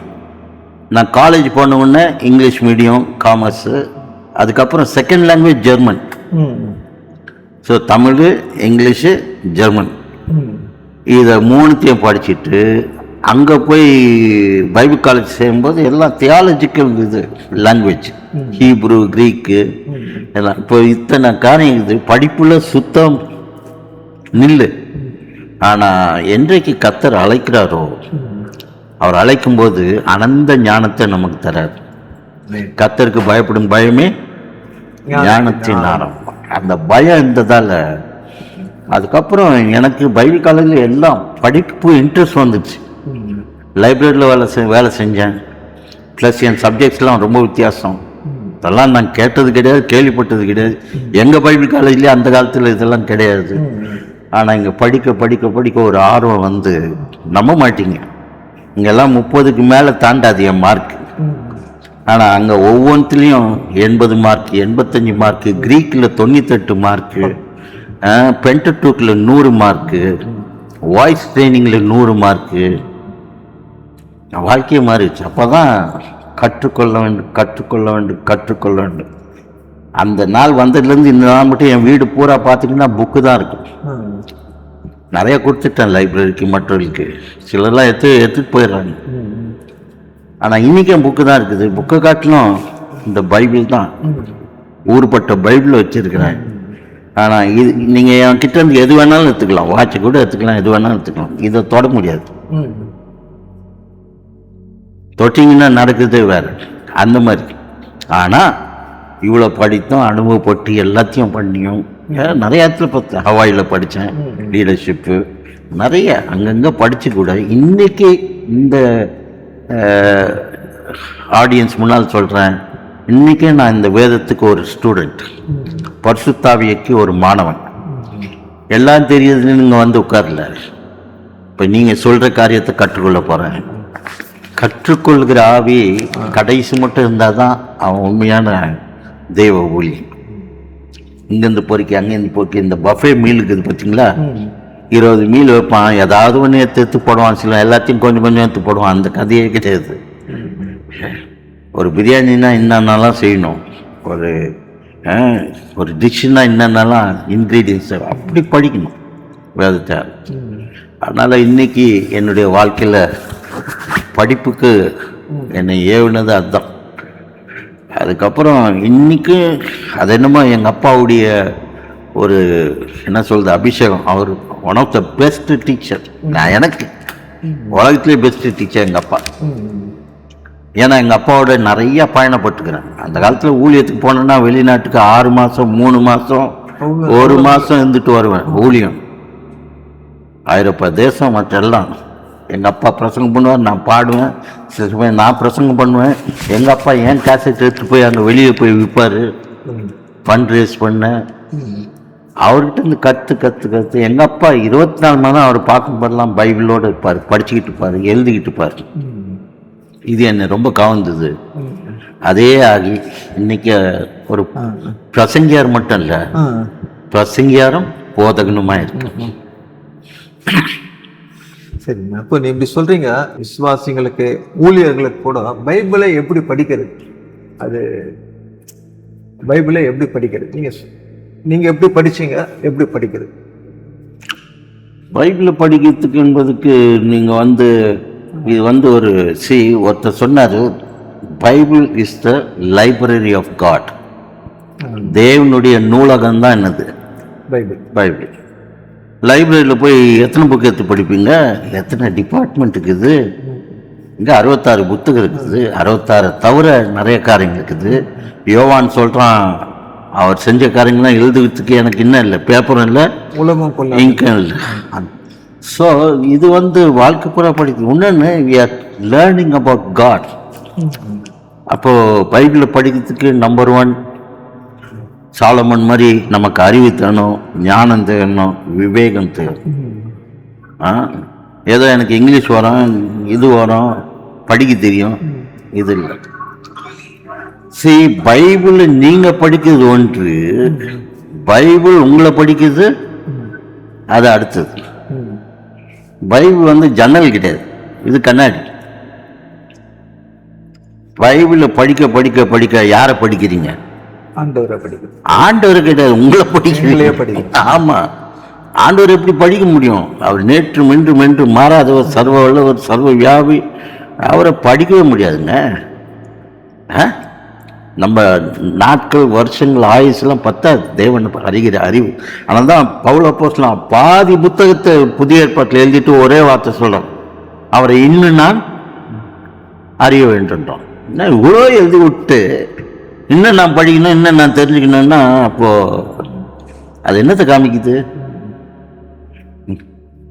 நான் காலேஜ் போன உடனே இங்கிலீஷ் மீடியம் காமர்ஸு, அதுக்கப்புறம் second language German. So Tamil, English, German, இதை 3த்தையும் படிச்சுட்டு அங்கே போய் பைபிள் காலேஜ் செய்யும்போது எல்லாம் தியாலஜிக்கல் இது லாங்குவேஜ், ஹீப்ரு, கிரீக்கு எல்லாம். இப்போ இத்தனை காரியம் இது படிப்புல சுத்தம் நில்லு. ஆனால் என்றைக்கு கர்த்தர் அழைக்கிறாரோ, அவர் அழைக்கும்போது அனந்த ஞானத்தை நமக்கு தரார். கர்த்தருக்கு பயப்படும் பயமே ஞானத்தின் ஆரம்பம். அந்த பயம் இருந்ததால அதுக்கப்புறம் எனக்கு பைபிள் காலேஜில் எல்லாம் படிப்பு இன்ட்ரெஸ்ட் வந்துச்சு. லைப்ரரியில் வேலை செஞ்சேன். ப்ளஸ் என் சப்ஜெக்ட்ஸ்லாம் ரொம்ப வித்தியாசம். இதெல்லாம் நான் கேட்டது கிடையாது, கேள்விப்பட்டது கிடையாது. எங்கள் பைபிள் காலேஜ்லேயே அந்த காலத்தில் இதெல்லாம் கிடையாது. ஆனால் இங்கே படிக்க படிக்க படிக்க ஒரு ஆர்வம் வந்து நம்ப மாட்டீங்க. இங்கெல்லாம் 30க்கு மேலே தாண்டாது என் மார்க். ஆனால் அங்கே ஒவ்வொன்றுலேயும் 80 மார்க், 85 மார்க்கு, கிரீக்கில் 98 மார்க்கு, பென்டடூக்கில் 100 மார்க்கு, வாய்ஸ் ட்ரைனிங்கில் 100 மார்க்கு. வாழ்க்கையை மாறிடுச்சு. அப்போ தான் கற்றுக்கொள்ள வேண்டும். அந்த நாள் வந்ததுலேருந்து இந்த நாள் மட்டும் என் வீடு பூரா பார்த்திங்கன்னா புக்கு தான் இருக்கும். நிறைய கொடுத்துட்டேன் லைப்ரரிக்கு, மற்றவர்களுக்கு. சிலர்லாம் எடுத்துகிட்டு போயிடுறாங்க. ஆனால் இன்றைக்கும் புக்கு தான் இருக்குது. புக்கை காட்டிலும் இந்த பைபிள் தான், ஊர்பட்ட பைபிள் வச்சுருக்கிறேன். ஆனால் இது நீங்கள் என் கிட்ட இருந்து எது வேணாலும் எடுத்துக்கலாம், வாட்சை கூட எடுத்துக்கலாம், எது வேணாலும் எடுத்துக்கலாம். இதை தொட முடியாது. தொட்டிங்கன்னா நடக்குதே வேறு, அந்த மாதிரி. ஆனால் இவ்வளோ படித்தும் அனுபவப்பட்டு எல்லாத்தையும் பண்ணியும் நிறைய இடத்துல பார்த்தேன். ஹவாயில் படித்தேன், லீடர்ஷிப்பு நிறைய அங்கங்கே படித்து கூட இன்றைக்கி இந்த ஆடியன்ஸ் முன்னால் சொல்கிறேன், இன்றைக்கே நான் இந்த வேதத்துக்கு ஒரு ஸ்டூடெண்ட், பரிசுத்தாவியக்கு ஒரு மாணவன். எல்லாம் தெரியுதுன்னு நீங்கள் வந்து உட்காரல. இப்போ நீங்கள் சொல்கிற காரியத்தை கற்றுக்கொள்ள போகிறேன். கற்றுக்கொள்கிற ஆவி கடைசி மட்டும் இருந்தால் தான் அவன் உண்மையான தெய்வ ஊழி. இங்கேருந்து பொறிக்க அங்கேருந்து பொறிக்க இந்த பஃபே மீல் இருக்குது பார்த்தீங்களா, 20 மீல் வைப்பான், ஏதாவது ஒன்று எடுத்து போடுவான், சில எல்லாத்தையும் கொஞ்சம் கொஞ்சம் எடுத்து போடுவான். அந்த கதையே கிடையாது. ஒரு பிரியாணின்னா என்னென்னலாம் செய்யணும், ஒரு டிஷ்ஷுன்னா என்னென்னலாம் இன்க்ரீடியன்ஸ், அப்படி படிக்கணும் வேதத்தை. அதனால் இன்றைக்கி என்னுடைய வாழ்க்கையில் படிப்புக்கு என்னை ஏவுனது அதுதான். அதுக்கப்புறம் இன்றைக்கு அது என்னமோ எங்கள் அப்பாவுடைய ஒரு என்ன சொல்கிறது அபிஷேகம். அவர் one of the best teacher. நான் எனக்கு உலகத்துலேயே பெஸ்ட் டீச்சர் எங்கள் அப்பா. ஏன்னா எங்கள் அப்பாவோட நிறைய பயணப்பட்டுக்கிறேன். அந்த காலத்தில் ஊழியத்துக்கு போனேன்னா வெளிநாட்டுக்கு 6 மாதம் 3 மாதம் 1 மாதம் இருந்துட்டு வருவேன். ஊழியம் ஐரோப்பா தேசம் மற்றெல்லாம். எங்கள் அப்பா பிரசங்கம் பண்ணுவார், நான் பாடுவேன். சில சமயம் நான் பிரசங்கம் பண்ணுவேன். எங்கள் அப்பா ஏன் கேசட் எடுத்துகிட்டு போய் அங்கே வெளியே போய் விற்பார், ஃபண்ட் ரேஸ் பண்ண. அவர்கிட்ட இருந்து கற்று எங்கள் அப்பா 24 மணி நேரம் அவர் பார்க்கும்போதெல்லாம் பைபிளோடு இருப்பார், படிச்சுக்கிட்டு இருப்பார், எழுதிக்கிட்டு இருப்பார். இது என்னை ரொம்ப கவர்ந்தது. அதே ஆகி இன்னைக்கு ஒரு பிரசங்கியார் மட்டும் இல்லை, பிரசங்கியாரும் போதகனுமா இருக்கு. சரிங்க. அப்போ நீ இப்படி சொல்றீங்க, விசுவாசிங்களுக்கு ஊழியர்களுக்கு கூட பைபிளை எப்படி படிக்கிறது, அது பைபிளை எப்படி படிக்கிறது, நீங்க எப்படி படிச்சீங்க, எப்படி படிக்கிறது? பைபிளை படிக்கிறதுக்கு என்பதுக்கு நீங்கள் இது ஒரு ஒருத்தர் சொன்னார், Bible is the library of God. தேவனுடைய நூலகம் தான் என்னது பைபிள். லைப்ரரியில் போய் எத்தனை புக்கு எடுத்து படிப்பீங்க? எத்தனை டிபார்ட்மெண்ட் இருக்குது இங்கே? 66 புத்தகம் இருக்குது. 66 தவிர நிறைய காரியங்கள் இருக்குது. யோவான் சொல்கிறான், அவர் செஞ்ச காரியங்கள்லாம் எழுதுறதுக்கு எனக்கு இன்னும் இல்லை, பேப்பரும் இல்லை, இங்கும் இல்லை. ஸோ இது வாழ்க்கை பூரா படிக்குது. இன்னொன்று we are learning about God. அப்போது பைபிளை படிக்கிறதுக்கு நம்பர் 1 சாலமன் மாதிரி நமக்கு அறிவு தரணும், ஞானம் தேரணும், விவேகம் தேரணும். ஏதோ எனக்கு இங்கிலீஷ் வரும், இது வரும், படிக்க தெரியும், இது இல்லை. பைபிள் நீங்க படிக்கிறது ஒன்று, பைபிள் உங்களை படிக்கிறது அது அடுத்தது. பைபிள் ஜன்னல் கிடையாது, இது கண்ணாடி. பைபிளை படிக்க படிக்க படிக்க யாரை படிக்கிறீங்க? ஆண்டவரை கிடையாது, உங்களை படிக்கிறீங்க. ஆமா, ஆண்டவர் எப்படி படிக்க முடியும்? அவர் நேற்று மென்று மாறாதவர், சர்வ வல்லவர், சர்வ வியாபி. அவரை படிக்கவே முடியாதுங்க. நம்ம நாட்கள், வருஷங்கள், ஆயுசுலாம் பத்தாது தேவன் அறிகிற அறிவு. ஆனால் தான் பவுல் அப்போஸ்தலன் பாதி புத்தகத்தை புதிய ஏற்பாட்டில் எழுதிட்டு ஒரே வார்த்தை சொல்கிறோம், அவரை இன்னும் நான் அறிய வேண்டுன்றோம். இவ்வளோ எழுதி விட்டு இன்னும் நான் படிக்கணும், இன்னும் நான் தெரிஞ்சுக்கணும்னா அப்போது அது என்னத்தை காமிக்குது?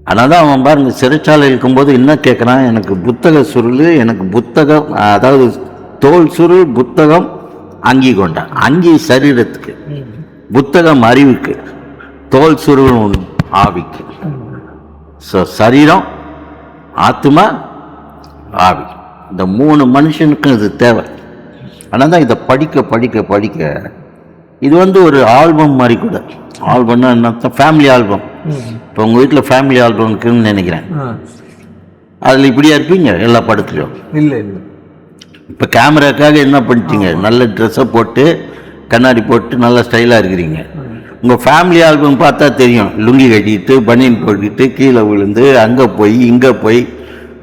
அதனால தான் அவன் பாருங்க, சிறைச்சாலை இருக்கும்போது என்ன கேட்குறான், எனக்கு புத்தக சுருள், எனக்கு புத்தகம், அதாவது தோல் சுருள் புத்தகம் அங்கி கொண்டான். அங்கி சரீரத்துக்கு, புத்தகம் அறிவுக்கு, தோல் சுருள் ஆவிக்கு. ஸோ சரீரம், ஆத்மா, ஆவி, இந்த 3 மனுஷனுக்கும் இது தேவை. ஆனால் தான் இதை படிக்க படிக்க படிக்க இது வந்து ஒரு ஆல்பம் மாதிரி கூட. ஆல்பம்னா என்ன? Family album. இப்போ உங்கள் வீட்டில் ஃபேமிலி ஆல்பம் இருக்குன்னு நினைக்கிறேன். அதில் இப்படியா இருப்பீங்க எல்லா படத்துலையும்? இல்லை இல்லை. இப்போ கேமராக்காக என்ன பண்ணிட்டீங்க? நல்ல ட்ரெஸ்ஸை போட்டு கண்ணாடி போட்டு நல்ல ஸ்டைலாக இருக்கிறீங்க. உங்கள் ஃபேமிலி ஆல்பம் பார்த்தா தெரியும், லுங்கி கட்டிட்டு பனியன் போட்டுக்கிட்டு கீழே விழுந்து அங்கே போய் இங்கே போய்.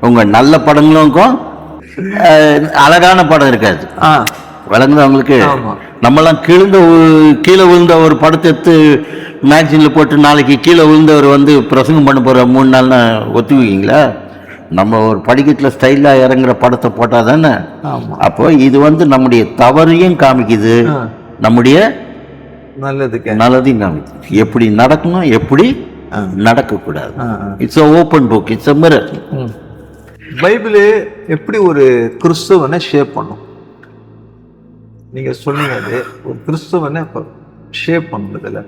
உங்கள் நல்ல படங்களுக்கும் அழகான படம் இருக்காது. விளங்குது அவங்களுக்கு? நம்மலாம் கீழே விழுந்த ஒரு படத்தை எடுத்து மேக்சினில் போட்டு நாளைக்கு கீழே விழுந்தவர் வந்து பிரசங்கம் பண்ண போகிற 3 நாள்னா ஒத்துக்குவீங்களா? நம்ம ஒரு படிக்கட்டில் ஸ்டைலாக இறங்குற படத்தை போட்டால் தானே. அப்போ இது வந்து நம்முடைய தவறையும் காமிக்குது, நம்முடைய நல்லதையும் காமிக்குது. எப்படி நடக்கணும், எப்படி நடக்கக்கூடாது. It's open book, it's a mirror. Bible எப்படி ஒரு கிறிஸ்தவனை ஷேப் பண்ணும்? நீங்க சொன்னீங்க, அது ஒரு கிறிஸ்தவனை ஷேப் பண்ணுறதுல.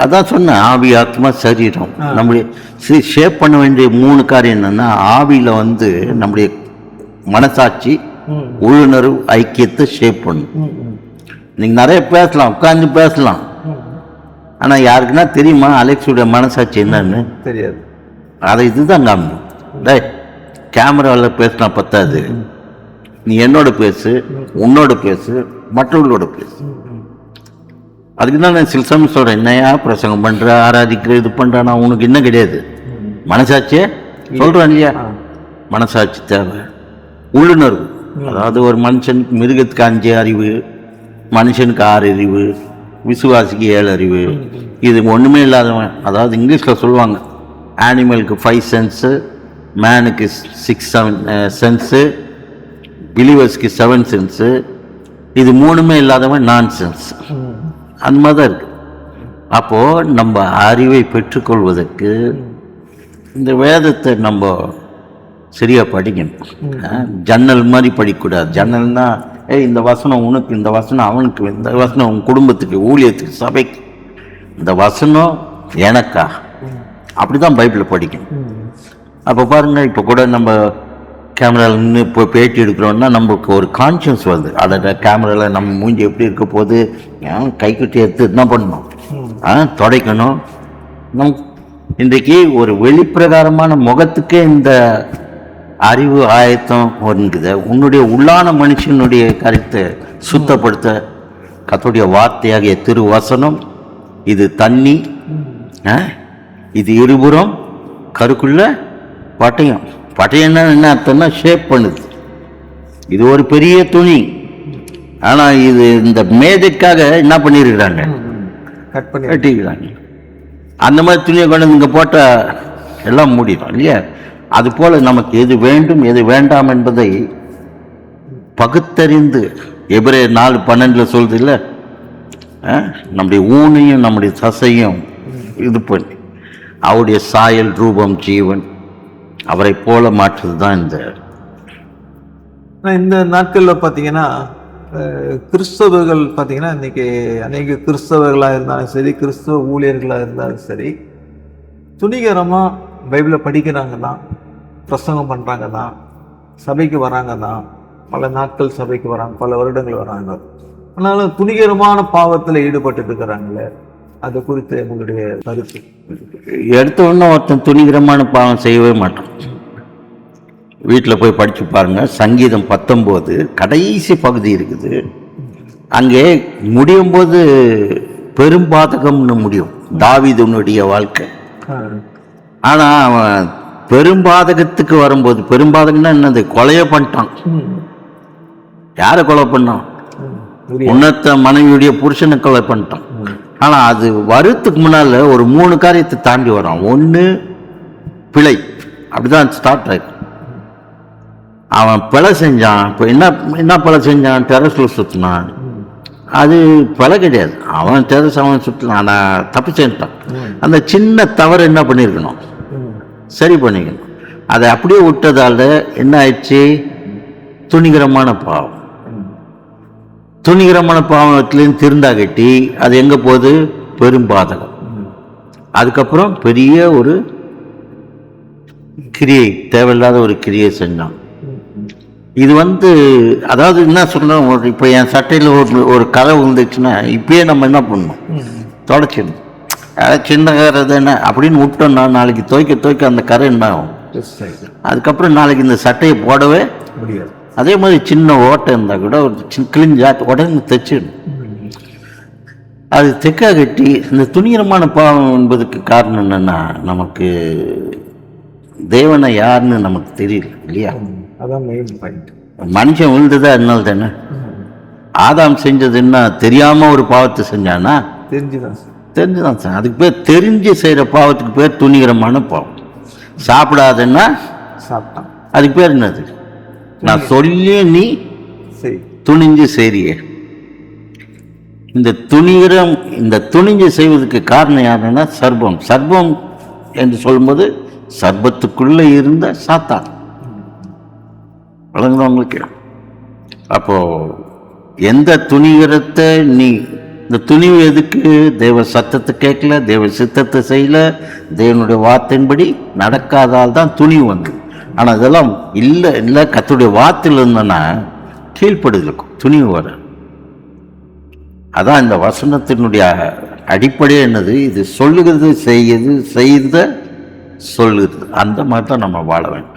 அதான் சொன்னேன், ஆவி ஆத்மா சரீரம். நம்முடைய ஷேப் பண்ண வேண்டிய 3 காரியம் என்னன்னா, ஆவியில வந்து நம்முடைய மனசாட்சி உள்ளுணர்வு ஐக்கியத்தை ஷேப் பண்ணும். நீங்க நிறைய பேசலாம், உட்கார்ந்து பேசலாம், ஆனா யாருக்குன்னா தெரியுமா அலெக்ஸுடைய மனசாட்சி என்னன்னு? தெரியாது. அதை இதுதான் காமிக்கும். கேமராவில் பேசினா பத்தாது, நீ என்னோட பேசு, உன்னோட பேசு, மற்றவர்களோட பேசு. அதுக்கு தான் நான் சில சமயம் சொல்கிறேன், என்னையா பிரசங்கம் பண்ணுற, ஆராதிக்கிற, இது பண்ணுறானா, உனக்கு என்ன கிடையாது? மனசாட்சியே சொல்கிறேன் இல்லையா? மனசாட்சி தேவை. உள்ளுணர்வு, அதாவது ஒரு மனுஷனுக்கு, மிருகத்துக்கு 5 அறிவு, மனுஷனுக்கு 6 அறிவு, விசுவாசிக்கு 7 அறிவு. இது ஒன்றுமே இல்லாதவன், அதாவது இங்கிலீஷில் சொல்லுவாங்க, ஆனிமலுக்கு 5 சென்ஸு, மேனுக்கு 6-7 சென்ஸு, பிலீவர்ஸ்க்கு 7 சென்ஸு. இது 3மே இல்லாதவன் நான் சென்ஸ். அந்த மாதிரி தான் இருக்கு. அப்போது நம்ம அறிவை பெற்றுக்கொள்வதற்கு இந்த வேதத்தை நம்ம சரியாக படிக்கணும். ஜன்னல் மாதிரி படிக்கக்கூடாது. ஜன்னல்னா இந்த வசனம் உனக்கு, இந்த வசனம் அவனுக்கு, இந்த வசனம் உன் குடும்பத்துக்கு, ஊழியத்துக்கு, சபைக்கு, இந்த வசனம் எனக்கா, அப்படி தான் பைபிளை படிக்கணும். அப்போ பாருங்கள், இப்போ கூட நம்ம கேமராவில் நின்று இப்போ பேட்டி எடுக்கிறோன்னா நமக்கு ஒரு கான்ஷியஸ் வருது. அதை கேமராவில் நம்ம மூஞ்சி எப்படி இருக்க போது, கை கட்டி எடுத்து என்ன பண்ணணும், துடைக்கணும். இன்றைக்கு ஒரு வெளிப்பிரகாரமான முகத்துக்கே இந்த அறிவு ஆயத்தம் வருங்குது. உன்னுடைய உள்ளான மனுஷனுடைய கருத்தை சுத்தப்படுத்த கர்த்தருடைய வார்த்தையாகிய திருவசனம், இது தண்ணி, இது இருபுறம் கருக்குள்ள பட்டயம். பட்டயம்னா என்ன அர்த்தம்னா ஷேப் பண்ணுது. இது ஒரு பெரிய துணி, ஆனால் இது இந்த மேதைக்காக என்ன பண்ணியிருக்கிறாங்க, கட்டிக்கிறாங்க. அந்த மாதிரி துணியை கொண்டு இங்கே போட்டால் எல்லாம் மூடிடும் இல்லையா? அதுபோல் நமக்கு எது வேண்டும் எது வேண்டாம் என்பதை பகுத்தறிந்து, எபிரேயர் 4:12 சொல்லுது இல்லை, நம்முடைய ஊனையும் நம்முடைய தசையும் இது பண்ணி அவருடைய சாயல், ரூபம், ஜீவன் அவரை போல மாற்றுறது தான் இந்த நாட்களில் பார்த்தீங்கன்னா கிறிஸ்தவர்கள் பார்த்தீங்கன்னா இன்னைக்கு அநேக கிறிஸ்தவர்களாக இருந்தாலும் சரி, கிறிஸ்தவ ஊழியர்களாக இருந்தாலும் சரி, துணிகரமாக பைபிளை படிக்கிறாங்க தான், பிரசங்கம் பண்ணுறாங்க தான், சபைக்கு வராங்க தான், பல நாட்கள் சபைக்கு வராங்க, பல வருடங்கள் வராங்க. ஆனாலும் துணிகரமான பாவத்தில் ஈடுபட்டு இருக்கிறாங்களே, அது குறித்து உங்களுடைய கருத்து? எடுத்த உடனே ஒருத்தன் துணிகரமான பாவம் செய்யவே மாட்டான். வீட்டில் போய் படித்து பாருங்க, சங்கீதம் 19 கடைசி பகுதி இருக்குது. அங்கே முடியும் போது பெரும்பாதகம்னு முடியும் தாவீதுனுடைய வாழ்க்கை. ஆனால் அவன் பெரும்பாதகத்துக்கு வரும்போது, பெரும்பாதகம்னா என்னது, கொலையை பண்ணிட்டான். யாரை கொலை பண்ணான்? உன்னத்த மனைவியுடைய புருஷனை கொலை பண்ணிட்டான். ஆனால் அது வருத்துக்கு முன்னால் ஒரு 3 காரியத்தை தாண்டி வரான். 1 பிழை, அப்படிதான் ஸ்டார்ட் ஆயிடும். அவன் பிழை செஞ்சான். இப்போ என்ன பிழை செஞ்சான்? டெரஸில் சுற்றினான். அது பிழை கிடையாது, அவன் டெரஸ் அவன் சுற்றலாம், ஆனால் தப்பு செஞ்சான். அந்த சின்ன தவறு என்ன பண்ணியிருக்கணும், சரி பண்ணிக்கணும். அதை அப்படியே விட்டதால என்ன ஆயிடுச்சு? துணிகரமான பாவம். துணிகரமான பாவத்திலேருந்து திருந்தா கட்டி அது எங்கே போகுது? பெரும்பாதகம். அதுக்கப்புறம் பெரிய ஒரு கிரியை, தேவையில்லாத ஒரு கிரியை செஞ்சான். இது அதாவது என்ன சொல்றோம், இப்போ என் சட்டையில் ஒரு கரை விழுந்துச்சுன்னா இப்பயே நம்ம என்ன பண்ணணும், தொடச்சிடணும். சின்ன கரை தானே அப்படின்னு விட்டோம்னா நாளைக்கு துவைக்க அந்த கரை என்ன ஆகும், அதுக்கப்புறம் நாளைக்கு இந்த சட்டையை போடவே முடியாது. அதே மாதிரி சின்ன ஓட்டை இருந்தால் கூட ஒரு கிழிஞ்சா உடனே தைச்சிடணும். அது தெக்கா கட்டி இந்த துணிகரமான பாவம் என்பதுக்கு காரணம் என்னன்னா, நமக்கு தேவனை யாருன்னு நமக்கு தெரியல இல்லையா. அதான் மெயின் பாயிண்ட். மனுஷன் விழுந்ததா அதனால தானே. ஆதாம் செஞ்சது என்ன, தெரியாம ஒரு பாவத்தை செஞ்சானா, தெரிஞ்சுதான் சார். அதுக்கு பேர் தெரிஞ்சு செய்யற பாவத்துக்கு பேர் துணிகரமான பாவம். சாப்பிடாதுன்னா சாப்பிட்டான், அதுக்கு பேர் என்னது, நான் சொல்லி நீ துணிஞ்சு செய்றியே. இந்த துணிஞ்சு செய்வதற்கு காரணம் யாருன்னா சர்பம் என்று சொல்லும்போது சர்பத்துக்குள்ள இருந்த சாத்தான். வழங்குறவங்களுக்கு அப்போ எந்த துணிகரத்தை நீ, இந்த துணிவு எதுக்கு, தேவ சத்தத்தை கேட்கல, தேவ சித்தத்தை செய்யல, தேவனுடைய வார்த்தையின்படி நடக்காதால் தான் துணிவு வந்து. ஆனால் இதெல்லாம் இல்லை கர்த்தருடைய வார்த்தையில் இருந்தோன்னா கீழ்ப்படுதல் இருக்கும், துணிவு வர. அதான் இந்த வசனத்தினுடைய அடிப்படையே என்னது, இது சொல்லுகிறது செய்த சொல்லுகிறது. அந்த மாதிரி தான் நம்ம வாழ வேண்டும்.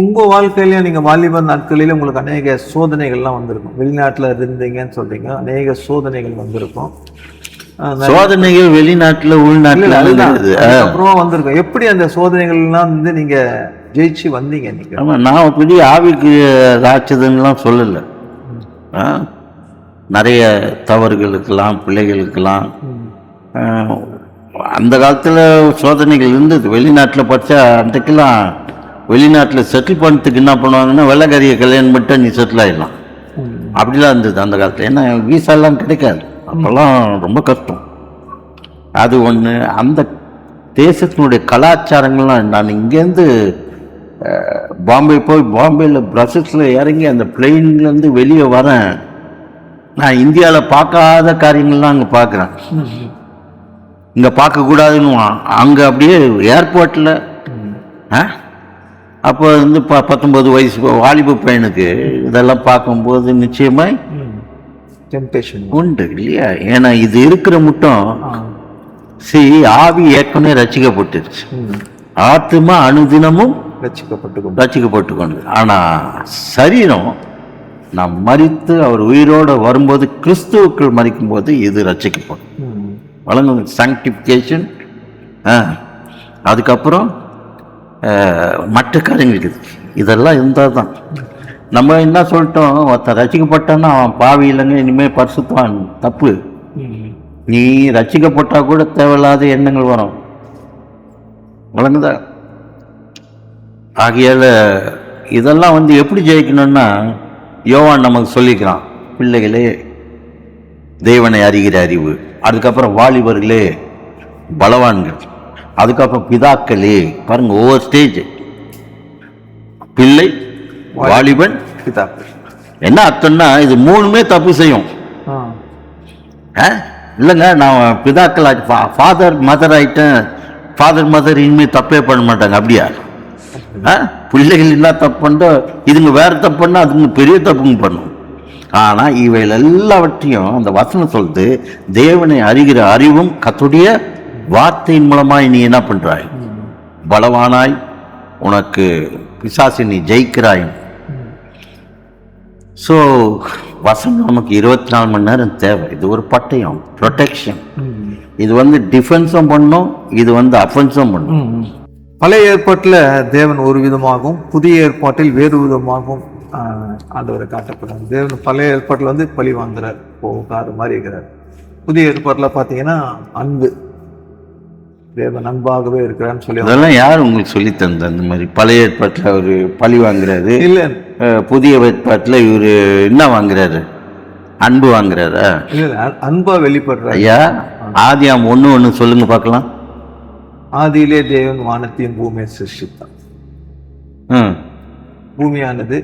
உங்க வாழ்க்கையில நீங்க வாலிப நாட்களில உங்களுக்கு அநேக சோதனைகள்லாம் வந்திருக்கும். வெளிநாட்டுல இருந்தீங்கன்னு சொல்றீங்க, அநேக சோதனைகள் வந்திருக்கும். சோதனைகள் வெளிநாட்டுல உள்நாட்டுல அப்புறமா வந்திருக்கும். எப்படி அந்த சோதனைகள்லாம் நீங்க ஜெயிச்சு வந்தீங்க? நீங்க ஆமா, நான் பெரிய ஆவிக்கு ராட்சதுன்னெலாம் சொல்லலை. நிறைய தவறுகளுக்கெல்லாம் பிள்ளைகளுக்கெல்லாம் அந்த காலத்தில் சோதனைகள் இருந்தது. வெளிநாட்டில் படித்தா அன்றைக்கெல்லாம் வெளிநாட்டில் செட்டில் பண்ணுறதுக்கு என்ன பண்ணுவாங்கன்னா, வெள்ளைக்காரியை கல்யாணம் பண்ணிட்டு நீ செட்டில் ஆகிடலாம், அப்படிலாம் இருந்தது அந்த காலத்தில். ஏன்னா வீசாலாம் கிடைக்காது, அப்போல்லாம் ரொம்ப கஷ்டம். அது ஒன்று. அந்த தேசத்தினுடைய கலாச்சாரங்கள்லாம், நான் இங்கேருந்து பாம்பே போய் பாம்பேயில் பிரசஸில் இறங்கி அந்த பிளெயின்லேருந்து வெளியே வரேன், நான் இந்தியாவில் பார்க்காத காரியங்கள்லாம் அங்கே பார்க்குறேன். இங்கே பார்க்கக்கூடாதுன்னு அங்கே அப்படியே ஏர்போர்ட்டில் அப்போ 19 வயசு வாலிப பையனுக்கு இதெல்லாம் பார்க்கும்போது நிச்சயமாய் டெம்டேஷன் உண்டு இல்லையா. ஏன்னா இது இருக்கிற மட்டும் ஆவி ஏற்கனவே ரசிக்கப்பட்டுருச்சு, ஆத்மா அனுதினமும் ரசிக்கப்பட்டு கொண்டு. ஆனால் சரீரம் நாம் மரித்து அவர் உயிரோடு வரும்போது, கிறிஸ்துவுக்குள் மரிக்கும் போது இது ரசிக்கப்படும். வழங்கும் சாங்டிஃபிகேஷன். அதுக்கப்புறம் மற்ற காரியங்களுக்கு இதெல்லாம் இருந்தால் தான். நம்ம என்ன சொல்லிட்டோம், ஒருத்தன் ரசிக்கப்பட்டான்னா அவன் பாவி இல்லைங்க, இனிமேல் பரிசுத்தான், தப்பு. நீ ரசிக்கப்பட்டா கூட தேவையில்லாத எண்ணங்கள் வரும். வழங்குதா? ஆகையால இதெல்லாம் எப்படி ஜெயிக்கணும்னா, யோவான் நமக்கு சொல்லிக்கிறான், பிள்ளைகளே தேவனை அறிகிற அறிவு, அதுக்கப்புறம் வாலிபர்களே பலவான்கள், அதுக்கப்புறம் பிதாக்களே. பாருங்க, ஒவ்வொரு ஸ்டேஜ், பிள்ளை, வாலிபன், பிதாக்கள். என்ன அர்த்தம்னா, இது மூணுமே தப்பு செய்யும் இல்லைங்க. நான் பிதாக்கள் ஃபாதர் மதர் ஆயிட்டேன், ஃபாதர் மதர் இனிமேல் தப்பே பண்ண மாட்டாங்க, அப்படியா? பிள்ளைகள் என்ன தப்பு பண்ண, இதுங்க வேற தப்பு பண்ணா அதுங்க பெரிய தப்புங்க பண்ணும். ஆனா இவைகள் எல்லாவற்றையும் அந்த வசனம் சொல்லுது, தேவனை அறிகிற அறிவும் கர்த்தருடைய வார்த்தையின் மூலமாய் நீ என்ன பண்றாய், பலவானாய், உனக்கு பிசாசை நீ ஜெயிக்கிறாய். ஸோ வசனம் நமக்கு 24 மணி நேரம் தேவை. இது ஒரு பட்டயம், ப்ரொடெக்ஷன். இது டிஃபென்ஸும் பண்ணும், இது அஃபென்ஸும் பண்ணும். பழைய ஏற்பாட்டில் தேவன் ஒரு விதமாகவும் புதிய ஏற்பாட்டில் வேறு விதமாகவும் ஆண்டவரை காட்டப்படுறாங்க. தேவன் பழைய ஏற்பாட்டில் பழி வாங்குறார், போகாத மாதிரி இருக்கிறார். புதிய ஏற்பாட்டில் பார்த்தீங்கன்னா அன்பு, தேவன் அன்பாகவே இருக்கிறான்னு சொல்லி. அதெல்லாம் யார் உங்களுக்கு சொல்லி தந்த? அந்த மாதிரி பழைய ஏற்பாட்டில் அவர் பழி வாங்குறாரு, இல்லை புதிய ஏற்பாட்டில் இவர் என்ன வாங்குறாரு, அன்பு வாங்குறாரா? இல்லை, அன்பா வெளிப்படுறாரு. ஐயா, ஆதியாம் 1:1 சொல்லுங்க பார்க்கலாம். ஆதியிலே தேவன் வானத்தையும் பூமியை சிருஷ்டித்தார். பூமியானது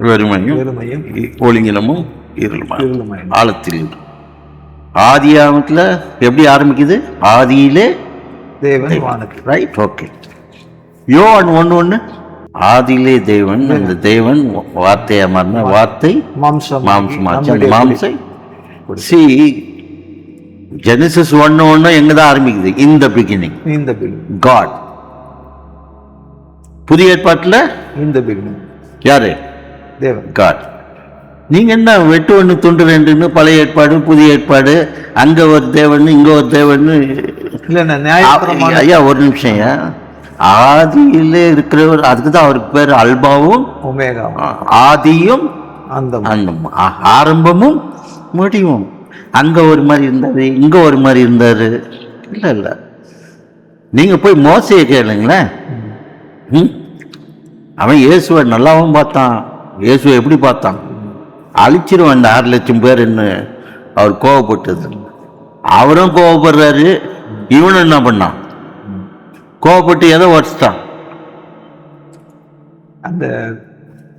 வெறுமையும் ஒளிங்கினமும் இருளுமாயும் ஆழத்தில். ஆதியாமத்துல எப்படி ஆரம்பிக்குது? ஆதியிலே தேவன் வானத்தில். Right, okay. யோவான் 1:1 ஆதியிலே தேவன், அந்த தேவன் வார்த்தையா மாறின, வார்த்தை மாம்சமாச்சு, அந்த மாம்சை. See, Genesis 1:1 எங்கதான் ஆரம்பிக்குது? இந்த பிகினிங் காட். புதிய ஏற்பாட்டுல இந்த பிகினிங் யாரு? தேவன், காட். நீங்க என்ன வெட்டு ஒண்ணு துண்டு ரெண்டுன்னு பழைய ஏற்பாடு புதிய ஏற்பாடு, அங்க ஒரு தேவன் இங்க ஒரு தேவன். ஐயா ஒரு நிமிஷம் ஐயா, ஆதியிலே இருக்கிறவர், அதுக்கு தான் அவருக்கு பேர் அல்பாவும் ஆதியும் அந்தமும், ஆரம்பமும் முடிவும். அங்க ஒரு மாதிரி இருந்தாரு, இங்க ஒரு மாதிரி இருந்தாரு. இல்ல இல்ல, நீங்க போய் மோசையை கேளுங்களேன். அவன் இயேசுவை நல்லாவும் பார்த்தான். இயேசுவை எப்படி பார்த்தான்? அழிச்சிருவான் இந்த 6 லட்சம் பேர்ன்னு அவர் கோவப்பட்டது. அவரும் கோவப்படுறாரு, இவனும் என்ன பண்ணான்? கோவப்பட்டு எதை உடச்சிட்டான்? அந்த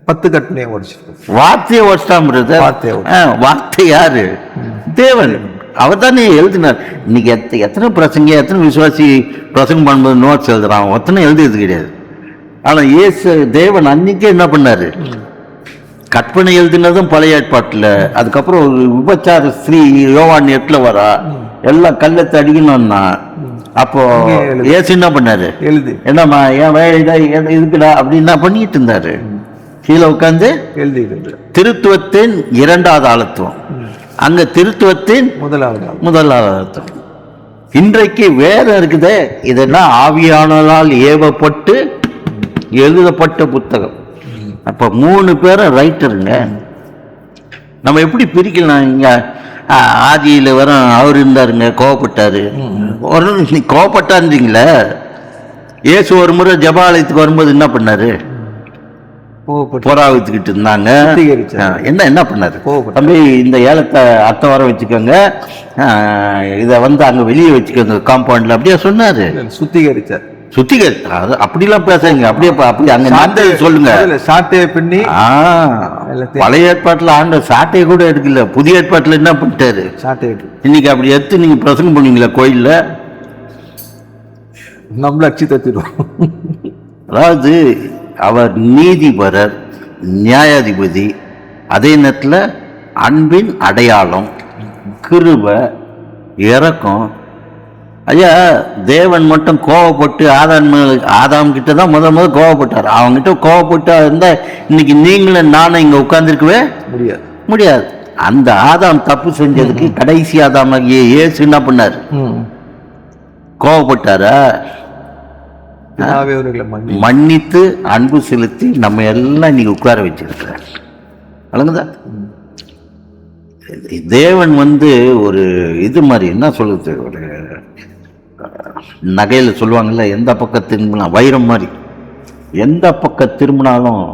10 கட்டளையை உடச்சிட்டான். வார்த்தையை உடச்சிட்டான். வார்த்தை யாரு? தேவன். அவர் தானே எழுதினார். இன்னைக்கு எத்தனை பிரசங்க, எத்தனை விசுவாசி பிரசங்கம் பண்ணும்போது நோட்ஸ் எழுதுறான், ஒத்தனை எழுதுறது கிடையாது. ஆனா இயேசு தேவன் அன்னைக்கே என்ன பண்ணாரு? கற்பனை எழுதினதும் பழைய ஏற்பாட்டுல. அதுக்கப்புறம் ஒரு விபச்சார ஸ்ரீ யோவான் 8 வரா, எல்லாம் கல்லத்தை அடிக்கணும்னா, அப்போ இயேசு என்ன பண்ணாரு? என்னம்மா ஏன் இருக்குடா அப்படின்னா பண்ணிட்டு இருந்தாரு. கீழே உட்கார்ந்து எழுதி. திருத்துவத்தின் 2வது ஆழத்துவம், அங்க திருத்துவத்தின் முதலாவது ஆழத்துவம். இன்றைக்கு வேற இருக்குதே, இதெல்லாம் ஆவியானவரால் ஏவப்பட்டு எழுதப்பட்ட புத்தகம். அப்ப 3 பேரும் ரைட்டருங்க. நம்ம எப்படி பிரிக்கலாம்? இங்க ஆதியில வர அவர் இருந்தாருங்க, கோவப்பட்டாரு. ஒரு கோவப்பட்டாருந்தீங்களே, இயேசு ஒரு முறை ஜபாலயத்துக்கு வரும்போது என்ன பண்ணாரு? போராவித்துக்கிட்டு இருந்தாங்க. என்ன பண்ணாரு? தம்பி இந்த ஏலத்தை அடுத்த வாரம் வச்சுக்கோங்க, இதை அங்க வெளியே வச்சுக்கோங்க காம்பவுண்ட்ல, அப்படியே சொன்னாரு. சுத்திகரித்தார். அப்படிலாம் பேசுறீங்க, அப்படியே அங்க சொல்லுங்க. சாட்டையை பின்னி பழைய ஏற்பாட்டுல ஆண்ட சாட்டையை கூட எடுக்கல, புதிய ஏற்பாட்டுல என்ன பண்ணிட்டாரு? சாட்டை இன்னைக்கு அப்படி எடுத்து நீங்க பிரசங்கம் பண்ணீங்களா கோயில்ல? நம்மள அச்சு தத்திடுவோம். அதாவது அவர் நீதிபரர், நியாயாதிபதி, அதே நேரத்தில் அன்பின் அடையாளம், கிருபை, இரக்கம். ஐயா தேவன் மட்டும் கோவப்பட்டு ஆதாம் கிட்ட தான் முதல் கோவப்பட்டார். அவங்ககிட்ட கோவப்பட்டு இருந்தா இன்னைக்கு நீங்களும் நானும் இங்க உட்கார்ந்துருக்கவே முடியாது. அந்த ஆதாம் தப்பு செஞ்சதுக்கு கடைசி ஆதாம் இயேசு என்ன பண்ணார்? கோவப்பட்டாரா? மன்னித்து அன்பு செலுத்தி நம்ம எல்லாம் இன்னைக்கு உட்கார வச்சிருக்கிறார். வழங்குதா? தேவன் ஒரு இது மாதிரி என்ன சொல்லுது, ஒரு நகையில சொல்லுவாங்கல்ல, எந்த பக்கம் திரும்பினா வைரம் மாதிரி, எந்த பக்கம் திரும்பினாலும்.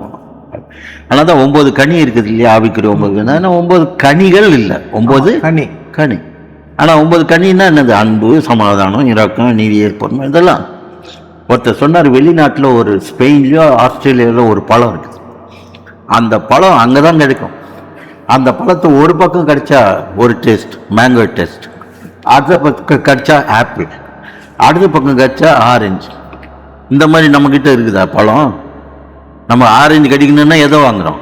அதனாலதான் 9 கனி இருக்குது இல்லையா? ஆவிக்குரிய 9 கனிகள் இல்லை, 9 கனி. ஆனா 9 கனின்னா என்னது? அன்பு, சமாதானம், இரக்கம், நீதி, பொறுமை, இதெல்லாம். ஒருத்தர் சொன்னார், வெளிநாட்டில் ஒரு ஸ்பெயின்லயோ ஆஸ்திரேலியாவிலோ ஒரு பழம் இருக்குது. அந்த பழம் அங்கதான் கிடைக்கும். அந்த பழத்தை ஒரு பக்கம் கிடைச்சா ஒரு டேஸ்ட், மேங்கோ டேஸ்ட், அடுத்த பக்கம் கிடைச்சா ஆப்பிள், அடுத்த பக்கம் கிடைச்சா ஆரஞ்சு. இந்த மாதிரி நம்ம கிட்ட இருக்குதா பழம்? நம்ம ஆரஞ்சு கிடைக்கணும்னா எதோ வாங்குறோம்,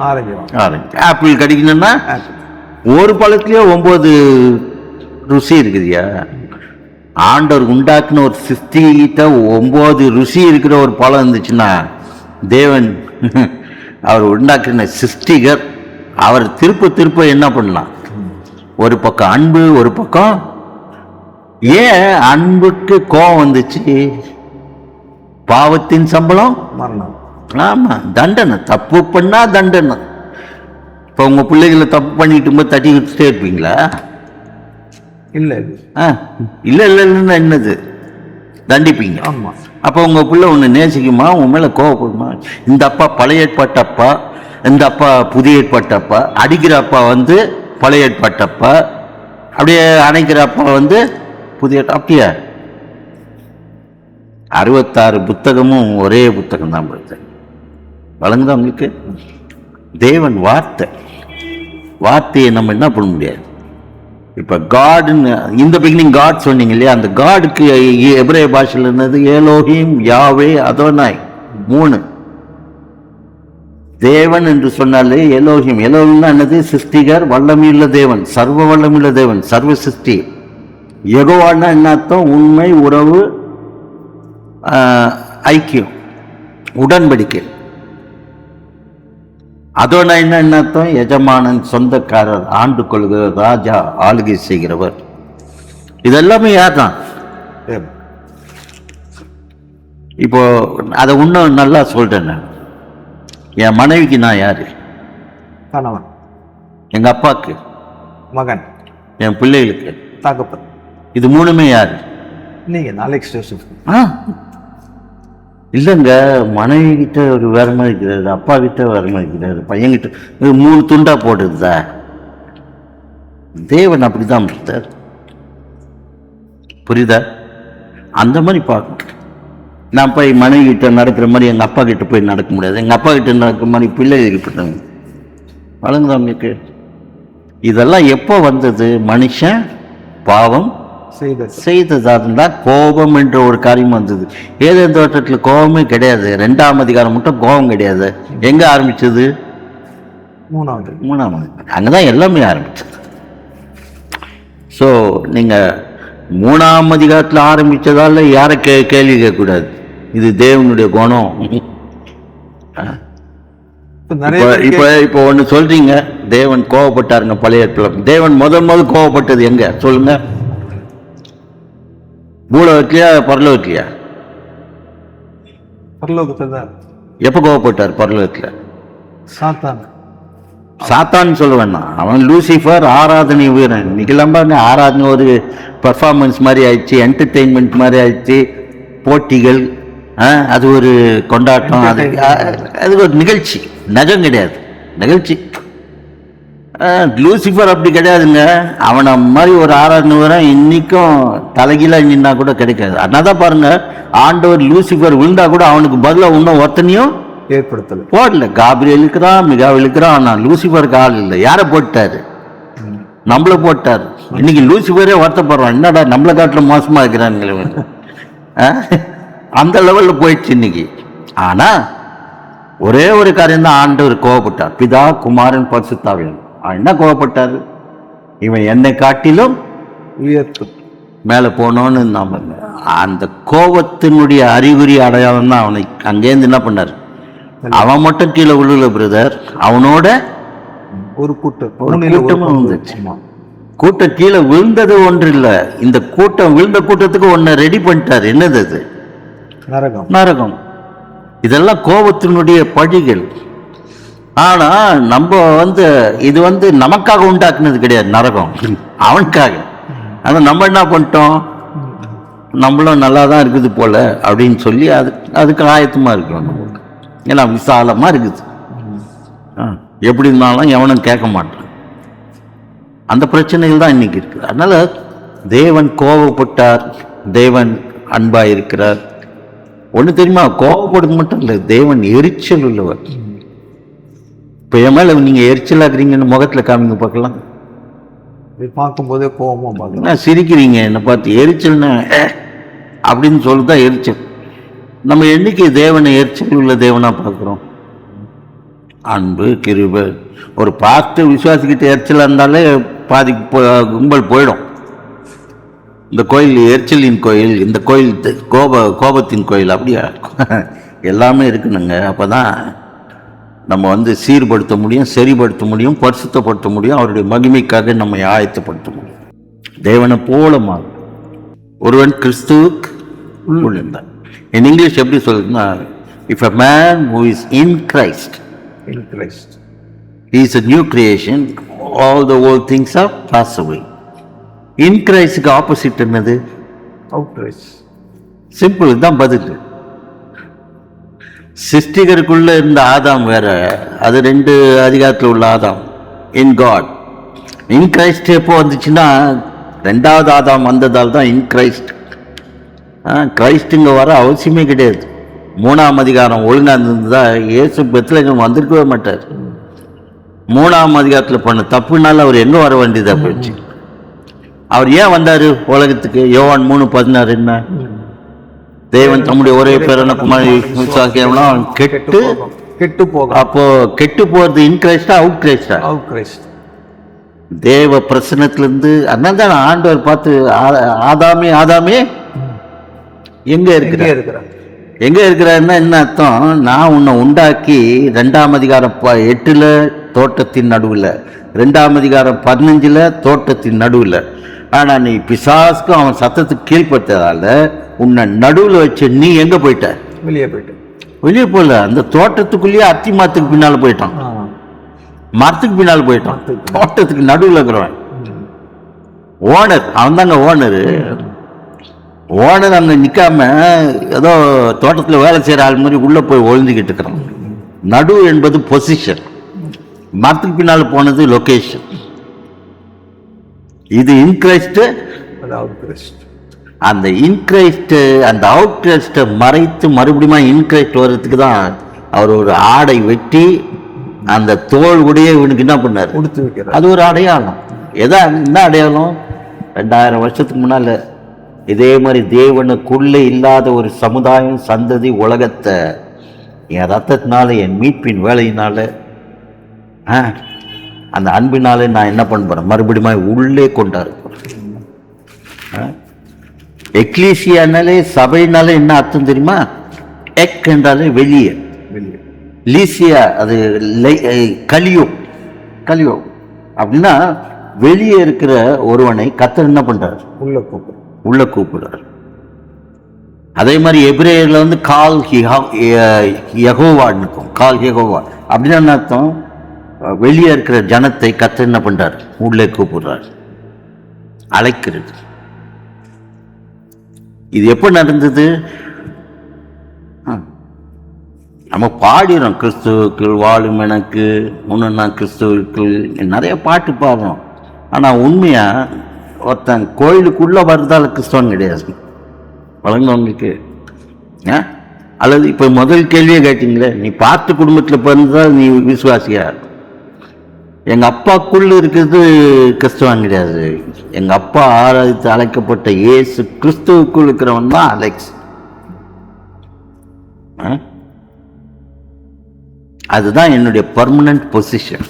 ஆரஞ்சு. ஆப்பிள் கிடைக்கணும்னா ஒரு பழத்துலயே 9 ருசி இருக்குதுயா. ஆண்டவர் உண்டாக்குன ஒரு சிருஷ்டிகிட்ட 9 ருசி இருக்கிற ஒரு பழம் இருந்துச்சுன்னா, தேவன் அவர் உண்டாக்குன சிருஷ்டிகர், அவர் திருப்ப என்ன பண்ணலாம்? ஒரு பக்கம் அன்பு, ஒரு பக்கம். ஏன் அன்புக்கு கோபம் வந்துச்சு? பாவத்தின் சம்பளம் மரணம். ஆமா, தண்டனை. தப்பு பண்ணா தண்டனை. இப்ப உங்க பிள்ளைகளை தப்பு பண்ணிட்டு போது தட்டி வச்சுட்டே இருப்பீங்களா? இல்ல இல்ல என்னது? தண்டிப்பீங்க. ஆமா. அப்ப உங்க பிள்ளை ஒண்ணு நேசிக்குமா? உங்க மேல கோவப்படுமா? இந்த அப்பா பழைய ஏற்பாட்டு அப்பா, இந்த அப்பா புதிய ஏற்பாட்டு அப்பா. அடிக்கிற அப்பா பழைய ஏற்பாட்டு அப்பா, அப்படியே அணைக்கிற அப்பா புதிய. அப்படியா? 66 புத்தகமும் ஒரே புத்தகம் தான் படித்தேன். வழங்குதா உங்களுக்கு? தேவன் வார்த்தையை நம்ம என்ன பண்ண முடியாது. இப்ப காட்னு இந்த பிகினிங் காட் சொன்னீங்க இல்லையா? அந்த காடுக்கு எபிரேய பாஷையில் இருந்தது ஏலோஹிம், யாவே, அதோனாய். 3 தேவன் என்று சொன்னாலே எலோஹிம். எலோஹிம்னா என்னது? சிருஷ்டிகர், வல்லமையுள்ள தேவன், சர்வ வல்லமையுள்ள தேவன், சர்வ சிருஷ்டி. யெகோவான்னா என்ன அர்த்தம்? உண்மை, உறவு, ஐக்கியம், உடன்படிக்கை. அதோட என்ன அர்த்தம்? எஜமானன், சொந்தக்காரர், ஆண்டு கொள்கிறவர், ராஜா, ஆளுகை செய்கிறவர். இதெல்லாமே யார் தான்? இப்போ அதை இன்னும் நல்லா சொல்றேன். நான் என் மனைவிக்கு நான் யாரு? கணவன். எங்க அப்பாவுக்கு மகன். என் பிள்ளைகளுக்கு தகப்பன். இது மூணுமே யாரு? நீங்க நாளைக்கு ஸ்டேஷன். இல்லைங்க, மனைவி கிட்ட ஒரு வேற மாதிரி இருக்கிறாரு, அப்பா கிட்ட வேற மாதிரி இருக்கிறாரு, பையன்கிட்ட. இது 3 துண்டா போடுறதா? தேவன் அப்படிதான் இருந்தார். புரியுதா? அந்த மாதிரி பார்க்கணும். நான் போய் மனைவி கிட்ட நடக்கிற மாதிரி எங்கள் அப்பா கிட்ட போய் நடக்க முடியாது. எங்கள் அப்பா கிட்ட நடக்கிற மாதிரி பிள்ளைகிட்ட வழங்குதான் உங்களுக்கு. இதெல்லாம் எப்போ வந்தது? மனுஷன் பாவம் செய்ததா இருந்தால் கோபம் என்ற ஒரு காரியம் வந்தது. ஏதேன் தோட்டத்தில் கோபமே கிடையாது. 2ஆம் அதிகாரம் மட்டும் கோபம் கிடையாது. எங்க ஆரம்பிச்சது? 3ஆம் அதிகாரம். அங்கதான் எல்லாமே ஆரம்பிச்சது. ஸோ நீங்க 3ஆம் அதிகாரத்தில் ஆரம்பிச்சதால யாரை கேள்வி கேட்கக்கூடாது. இது தேவனுடைய குணம். இப்போ ஒண்ணு சொல்றீங்க, தேவன் கோவப்பட்டாருங்க பழைய ஏற்பாடுல. தேவன் முதல் கோவப்பட்டது எங்க சொல்லுங்க? பூலோகத்திலயா பரலோகத்திலயா? பரலோகத்துல. எப்ப கோவப்பட்டார் பரலோகத்துல? சாத்தான் சொல்ல வேண்டாம், அவன் லூசிஃபர், ஆராதனை வீரன். இன்னைக்கு ஆராதனை ஒரு பர்ஃபார்மன்ஸ் மாதிரி ஆயிடுச்சு, என்டர்டெயின்மெண்ட் மாதிரி ஆயிடுச்சு, போட்டிகள், அது ஒரு கொண்டாட்டம், அது ஒரு நிகழ்ச்சி, நிஜம் கிடையாது, நிகழ்ச்சி. லூசிஃபர் அப்படி கிடையாதுங்க. அவனை மாதிரி ஒரு ஆராதனை வீரன் இன்னைக்கும் தலைகீழா நின்னா கூட கிடைக்காது. அதனால்தான் பாருங்க, ஆண்டவர் லூசிஃபர் விழுந்தா கூட அவனுக்கு பதிலாக இன்னும் ஒருத்தனையும் ஏற்படுத்தல, போடல. காபிரியல் இருக்கிறான், மிகாவில் இருக்கிறான், ஆனால் லூசிஃபருக்கு ஆள் இல்லை. யாரை போட்டாரு? நம்மள போட்டாரு. இன்னைக்கு லூசிஃபரே வருத்தப்படுறான், என்னடா நம்மளை காட்டுல மோசமா இருக்கிறான்னு. அந்த லெவல்ல போயிடுச்சு இன்னைக்கு. ஆனா ஒரே ஒரு காரியம் தான் ஆண்டவர் கோவப்பட்டார். பிதா, குமாரன், பரிசுத்தாவியானவர். என்ன கோவப்பட்டாரு? இவன் என்னை காட்டிலும் உயர்த்து மேல போனோன்னு நாம. அந்த கோபத்தினுடைய அறிகுறி அடையாளம் தான் அவனை அங்கேருந்து என்ன பண்ணாரு? அவன் மட்டும் கீழே விழுல பிரதர், அவனோட ஒரு கூட்டமும் வந்துச்சு. கூட்டம் கீழே விழுந்தது ஒன்று இல்ல, இந்த கூட்டம் விழுந்த கூட்டத்துக்கு ஒன்ன ரெடி பண்ணிட்டாரு. என்னது அது? நரகம். நரகம். இதெல்லாம் கோபத்தினுடைய பழிகள். ஆனா நம்ம இது நமக்காக உண்டாக்குனது கிடையாது நரகம், அவனுக்காக. ஆனா நம்ம என்ன பண்ணிட்டோம்? நம்மளும் நல்லா தான் இருக்குது போல அப்படின்னு சொல்லி அதுக்கு ஆயத்தமா இருக்கிறோம். நம்மளுக்கு ஏன்னா விசாலமா இருக்குது, எப்படி இருந்தாலும் எவனும் கேட்க மாட்டான். அந்த பிரச்சனைகள் தான் இன்னைக்கு இருக்கு. அதனால தேவன் கோபப்பட்டார், தேவன் அன்பா இருக்கிறார். ஒண்ணு தெரியுமா? கோபப்படுறது மட்டும் இல்லை, தேவன் எரிச்சல் உள்ளவர். இப்ப என் மேல நீங்க எரிச்சலா இருக்கிறீங்கன்னு முகத்துல காமிங்க பார்க்கலாம். பார்க்கும்போதே கோபமா பார்க்கலாம். சிரிக்கிறீங்க என்னை பார்த்து. எரிச்சல்னா அப்படின்னு சொல்லிதான் எரிச்சல். நம்ம என்னைக்கு தேவனை எரிச்சல் உள்ள தேவனா பார்க்கிறோம்? அன்பு, கிருபை. ஒரு பார்த்து விசுவாசிக்கிட்ட எரிச்சலா இருந்தாலே பாதி கும்பல் போயிடும். இந்த கோயில் எரிச்சலின் கோயில், இந்த கோயில் கோபத்தின் கோயில், அப்படியா? எல்லாமே இருக்கணுங்க. அப்பதான் நம்ம சீர்படுத்த முடியும், சரிபடுத்த முடியும், பரிசுத்தப்படுத்த முடியும், அவருடைய மகிமைக்காக நம்ம ஆயத்தப்படுத்த முடியும். தேவனை போல மாறும் ஒருவன் கிறிஸ்துவுக்கு உள்ளான். In English எப்படி சொல்லுதுன்னா, if a man who is in Christ, he is a new creation, all the old things are passed away. In Christக்கு ஆப்போசிட் என்னது? சிம்பிள் தான் பதில். சிருஷ்டிகருக்குள்ள இருந்த ஆதாம் வேற, அது 2 அதிகாரத்தில் உள்ள ஆதாம். In God. இன் கிரைஸ்ட் எப்போ வந்துச்சுன்னா 2வது ஆதாம் வந்ததால் தான் இன் கிரைஸ்ட். கிரைஸ்டுங்க வர அவசியமே கிடையாது. 3ஆம் அதிகாரம் ஒழுங்கா இருந்ததா இயேசு பெத்லகேம் வந்திருக்கவே மாட்டார். 3ஆம் அதிகாரத்தில் பண்ண தப்புனால அவர் எங்க வர வேண்டியதா போயிடுச்சு. அவர் ஏன் வந்தாரு உலகத்துக்கு? யோவான் 3:16 என்ன? தேவன் தம்முடைய ஒரே பேரான குமாரனை விசுவாசிக்கிறவனோ அவன் கெட்டு கெட்டு போக. அப்போ கெட்டு போறது இன் கிரைஸ்டா அவுட் கிரைஸ்டா? Out Christ. தேவ பிரசன்னத்திலிருந்து. அதனால தான் ஆண்டவர் பார்த்து ஆதாமே ஆதாமே எங்க இருக்கிற எங்க இருக்கிறாருன்னா என்ன அர்த்தம்? நான் உன்னை உண்டாக்கி 2ஆம் அதிகாரம் 8 தோட்டத்தின் நடுவில், 2ஆம் அதிகாரம் 15 தோட்டத்தின் நடுவில். ஆனா நீ பிசாசுக்கும் அவன் சத்தத்துக்கு கீழ்பட்டதால உன்னை நடுவில் வச்சு நீ எங்க போயிட்ட? வெளியே போல. அந்த தோட்டத்துக்குள்ளேயே அத்தி மரத்துக்கு பின்னால போயிட்டான், மரத்துக்கு பின்னால் போயிட்டான். தோட்டத்துக்கு நடுவில் இருக்கிறவன் ஓனர், அவன் தாங்க ஓனரு. ஓனர் அங்க நிக்காம ஏதோ தோட்டத்தில் வேலை செய்யற ஆள் மாதிரி உள்ள போய் ஒழிஞ்சுக்கிட்டு இருக்கிறான். நடு என்பது பொசிஷன், மரத்துக்கு பின்னால் போனது லொகேஷன். இது இன்கிரைஸ்ட், அந்த இன்கிரைஸ்ட் அந்த அவுட் கிரைஸ்ட மறைத்து மறுபடியும் இன்கிரைஸ்ட் வர்றதுக்கு தான் அவர் ஒரு ஆடை வெட்டி அந்த தோல் உடைய இவனுக்கு என்ன பண்ணார்? அது ஒரு அடையாளம். என்ன அடையாளம்? 2000 வருஷத்துக்கு முன்னால இதே மாதிரி தேவனுக்குள்ளே இல்லாத ஒரு சமுதாயம், சந்ததி, உலகத்தை என் ரத்தத்தினால, என் மீட்பின் வேலையினால, அந்த அன்பினாலே நான் என்ன பண்ண போறேன்? மறுபடியும் உள்ளே கொண்டாரு. எக்லீசியானாலே, சபைனாலே என்ன அர்த்தம் தெரியுமா? எக் என்றாலே வெளியே, லீசியா அது கலியோ. அப்படின்னா வெளியே இருக்கிற ஒருவனை கர்த்தர் என்ன பண்றாரு? உள்ள கூப்பிடுறார். அதே மாதிரி எபிரேயர்ல வந்து கால் யெகோவான்னு இருக்கும். கால் யெகோவா அப்படின்னா என்ன அர்த்தம்? வெளியே இருக்கிற ஜனத்தை கர்த்தர் என்ன பண்றாரு? உள்ளே கூப்பிடுறார், அழைக்கிறது. இது எப்ப நடந்தது? நம்ம பாடிறோம், கிறிஸ்துவுக்குள் வாழும் எனக்கு முன்னு நான் கிறிஸ்துவுக்குள், நிறைய பாட்டு பாடுறோம். ஆனா உண்மையா ஒருத்தன் கோயிலுக்குள்ள வருதால கிறிஸ்தவன் கிடையாது. வழங்குவவங்களுக்கு அல்லது இப்ப முதல் கேள்வியே கேட்டீங்களே, நீ பார்த்து குடும்பத்தில் பிறந்ததால் நீ விசுவாசியா? எங்க அப்பாக்குள்ள இருக்கிறது கிறிஸ்தவன் கிடையாது. எங்க அப்பா ஆராதித்து அழைக்கப்பட்ட இயேசு கிறிஸ்துவுக்குள் இருக்கிறவன் தான் அலெக்ஸ். அதுதான் என்னுடைய பர்மனன்ட் பொசிஷன்.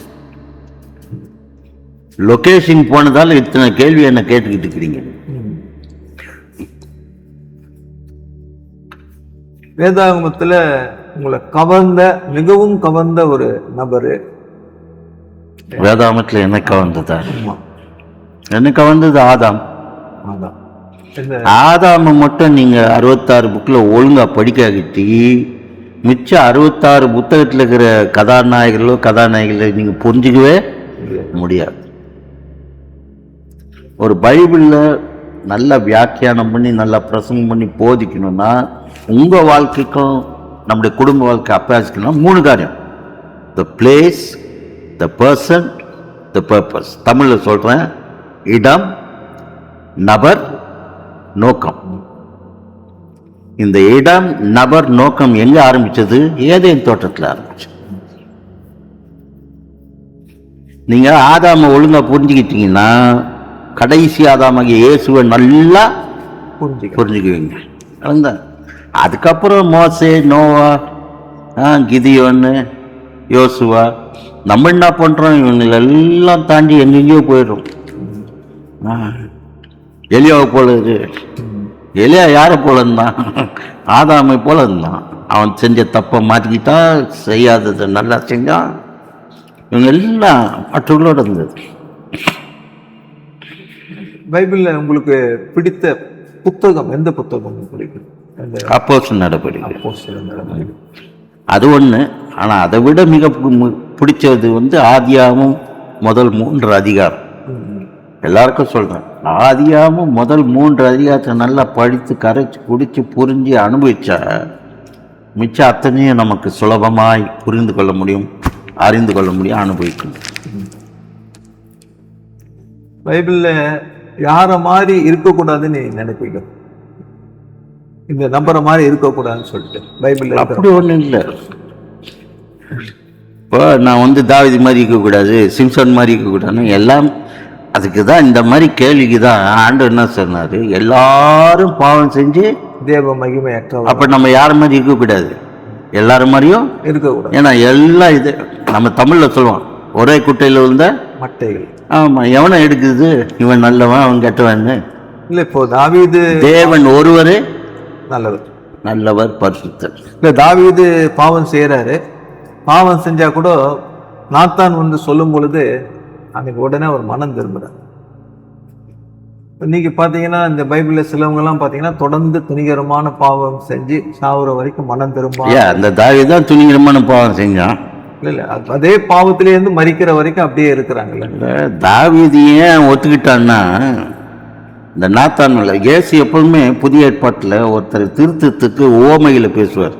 லொகேஷன் போனதால இத்தனை கேள்வி என்ன கேட்டுக்கிட்டு இருக்கிறீங்க. வேதாகமத்துல உங்களை மிகவும் கவர்ந்த ஒரு நபரு? வேதாகமத்துல என்ன கவர்ந்ததா? என்ன கவர்ந்தது? ஆதாம். ஆதாம மட்டும் நீங்க 66 புக்ல ஒழுங்கா படிக்காகிட்டி மிச்ச 66 புத்தகத்தில் இருக்கிற கதாநாயகர்களோ நீங்க புரிஞ்சுக்கவே முடியாது. ஒரு பைபிள்ல நல்ல வியாக்கியானம் பண்ணி நல்லா பிரசங்கம் பண்ணி போதிக்கணும்னா உங்க வாழ்க்கைக்கும் நம்முடைய குடும்ப வாழ்க்கை அப்பியாசிக்கணும் 3 காரியம்: the place, the person, the purpose. தமிழ்ல சொல்றேன், இடம், நபர், நோக்கம். இந்த இடம், நபர், நோக்கம் எங்க ஆரம்பிச்சது? ஏதேன் தோட்டத்தில் ஆரம்பிச்சு. நீங்க ஆதாம ஒழுங்கா புரிஞ்சுக்கிட்டீங்கன்னா கடைசி ஆதாமாகிய இயேசுவை நல்லா புரிஞ்சுக்குவீங்க. அதுக்கப்புறம் மோசே, நோவா, கிதியோன்னு, யோசுவா, நம்ம என்ன பண்றோம்? இவங்களெல்லாம் தாண்டி எங்கெங்கயோ போயிடும். எலியாவை போல இருக்கு. எலியா யாரை போல இருந்தான்? ஆதாமை போல இருந்தான். அவன் செஞ்ச தப்பை மாற்றிக்கிட்டான், செய்யாததை நல்லா செஞ்சான். இவங்க எல்லாம் மற்றவர்களோட இருந்தது. பைபிள்ல உங்களுக்கு பிடித்த புத்தகம் எந்த புத்தகம் பிடிக்கும்? அப்போஸ்தலர் நடபடிகள். அது ஒண்ணு. ஆனா அதை விட மிக பிடிச்சது வந்து ஆதியாகமம் முதல் 3 அதிகாரம். எல்லாருக்கும் சொல்றேன், ஆதியாகமம் முதல் 3 அதிகாரத்தை நல்லா படித்து கரைச்சு குடிச்சு புரிஞ்சு அனுபவிச்சா மிச்சம் அத்தனையும் நமக்கு சுலபமாய் புரிந்து கொள்ள முடியும், அறிந்து கொள்ள முடியும், அனுபவிக்கும். பைபிள்ல யார மாதிரி இருக்கக்கூடாதுன்னு நினைப்பீங்க? இந்த நம்பரை மாதிரி இருக்கக்கூடாதுன்னு சொல்லிட்டு பைபிள்ல அப்படி ஒண்ணும் இல்லை. இப்போ நான் வந்து தாவீது மாதிரி இருக்கக்கூடாது, சிம்சன் மாதிரி இருக்கக்கூடாதுன்னு எல்லாம் அதுக்கு தான், இந்த மாதிரி கேள்விக்கு தான் ஆண்டவர் என்ன சொன்னாரு? எல்லாரும் பாவம் செஞ்சு தேவ மகிமையற்ற. அப்ப நம்ம யார மாதிரி இருக்கக்கூடாது? எல்லாரும் மாதிரியும் இருக்கக்கூடாது. ஏன்னா எல்லாம் இது நம்ம தமிழ்ல சொல்லுவோம், ஒரே குட்டையில் விழுந்த மட்டைகள். ஆமா, எவனை எடுக்குது, இவன் நல்லவன் அவன் கெட்டவன் இல்ல, இப்போ தாவீது தேவன் ஒருவரே நல்லவர், நல்லவர், பரிசுத்தர். இல்ல தாவீது பாவம் செய்யறாரு. பாவம் செஞ்சா கூட நாத்தான் வந்து சொல்லும் பொழுது அன்னைக்கு உடனே ஒரு மனம் திரும்புறாரு. நீங்க பாத்தீங்கன்னா இந்த பைபிள்ல சிலவங்க எல்லாம் பாத்தீங்கன்னா தொடர்ந்து துணிகரமான பாவம் செஞ்சு சாவுற வரைக்கும் மனம் திரும்ப. அந்த தாவீது தான் துணிகரமான பாவம் செஞ்சான். இல்ல அதே பாவத்திலே இருந்து மரிக்கிற வரைக்கும் அப்படியே இருக்கிறாங்கல்ல. தாவீது ஏன் ஒத்துக்கிட்டான்னா, இந்த நாத்தான் இயேசு எப்பவுமே புதிய ஏற்பாட்டில் ஒருத்தர் திருத்தத்துக்கு ஓமைகளை பேசுவார்.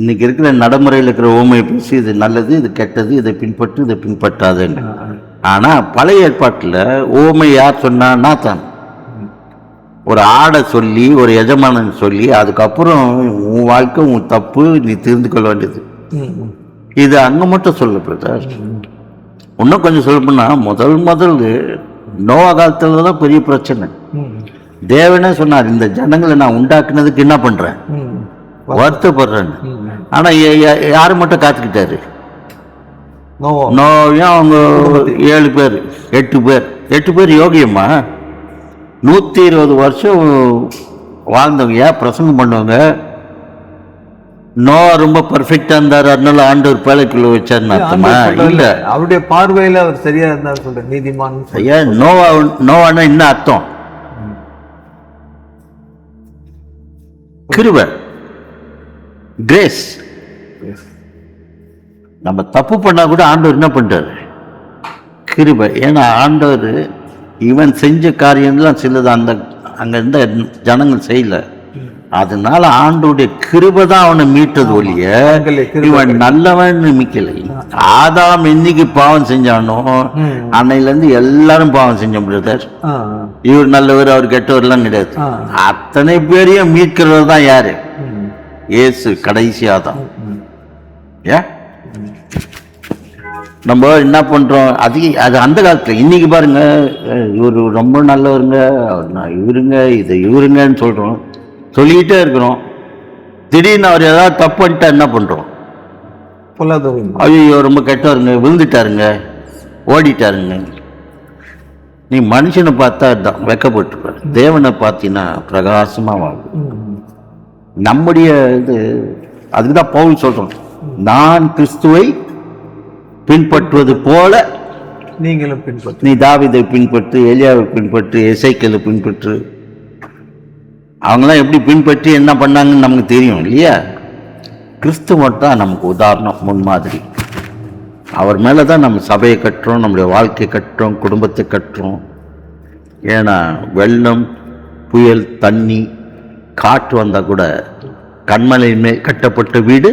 இன்னைக்கு இருக்கிற நடைமுறையில் இருக்கிற ஓமையை பேசி இது நல்லது, இது கெட்டது, இதை பின்பற்று, இதை பின்பற்றாதுன்னு. ஆனா பழைய ஏற்பாட்டில் ஓமை யார் சொன்னா? நாத்தான். ஒரு ஆடை சொல்லி, ஒரு எஜமானன் சொல்லி, அதுக்கப்புறம் உன் வாழ்க்கை உன் தப்பு, நீ தெரிந்து கொள்ள வேண்டியது. இது அங்க மட்டும் சொல்ல பிரதர். இன்னும் கொஞ்சம் சொல்ல போனா முதல் நோவா காலத்துல தான் பெரிய பிரச்சனை. தேவனே சொன்னார், இந்த ஜனங்களை நான் உண்டாக்குனதுக்கு என்ன பண்றேன், வருத்தப்படுறேன். ஆனா யாரு மட்டும் காத்துக்கிட்டாரு? நோவையும் அவங்க 7 பேர் 8 பேர் யோகியம்மா 120 வருஷம் வாழ்ந்தவங்க, ஏன் பிரசங்கம் பண்ணுவாங்க. நோவா ரொம்ப பர்ஃபெக்டா இருந்தாரு, அதனால ஆண்டவர் பேழைக்குள்ள வச்சாருன்னு அர்த்தமா? இல்ல, அவருடைய பார்வையில அவர் சரியா இருந்தார் சொல்ற நீதிமான். ஐயா, நோவானா என்ன அர்த்தம்? கிருபை, கிரேஸ். நம்ம தப்பு பண்ணா கூட ஆண்டவர் என்ன பண்றாரு? கிருபை. ஏன்னா ஆண்டவர் இவன் செஞ்ச காரியம்லாம் சிலது அங்க இருந்த ஜனங்கள் செய்யல. அதனால ஆண்டோடைய கிருபை தான் அவனை மீட்டது ஒழிய இவன் நல்லவன் மிக்கலை. ஆதாம் என்னைக்கு பாவம் செஞ்சானோ அன்னையில இருந்து எல்லாரும் பாவம் செஞ்ச பிரதர். இவர் நல்லவர், அவர் கெட்டவர் எல்லாம் கிடையாது. அத்தனை பேரையும் மீட்கிறது தான் யாரு? இயேசு. கடைசியாதான். ஏன் நம்ம என்ன பண்றோம்? அது அந்த காலத்துல. இன்னைக்கு பாருங்க, இவரு ரொம்ப நல்லவருங்க, இவருங்க, இதை இவருங்கன்னு சொல்றோம், சொல்லிக்கிட்டே இருக்கிறோம். திடீர்னு அவர் ஏதாவது தப்பு பண்ணிட்டா என்ன பண்றோம்? ஐயோ ரொம்ப கெட்டவருங்க, விழுந்துட்டாருங்க, ஓடிட்டாருங்க. நீ மனுஷனை பார்த்தா தான் வெக்கப்பட்டுப்பாரு, தேவனை பார்த்தீங்கன்னா பிரகாசமா வாழும். நம்முடைய இது அதுக்குதான் பவுல் சொல்றோம், நான் கிறிஸ்துவை பின்பற்றுவது போல நீங்களும் பின்பற்று. நீ தாவீதை பின்பற்று, எலியாவை பின்பற்று, எசேக்கியேலை பின்பற்று. அவங்களாம் எப்படி பின்பற்றி என்ன பண்ணாங்கன்னு நமக்கு தெரியும் இல்லையா? கிறிஸ்துவ தான் நமக்கு உதாரணம், முன்மாதிரி. அவர் மேலே தான் நம்ம சபையை கட்டுறோம், நம்முடைய வாழ்க்கையை கட்டுறோம், குடும்பத்தை கட்டுறோம். ஏன்னா வெள்ளம், புயல், தண்ணி, காற்று வந்தால் கூட கண்மலையின் மேல் கட்டப்பட்ட வீடு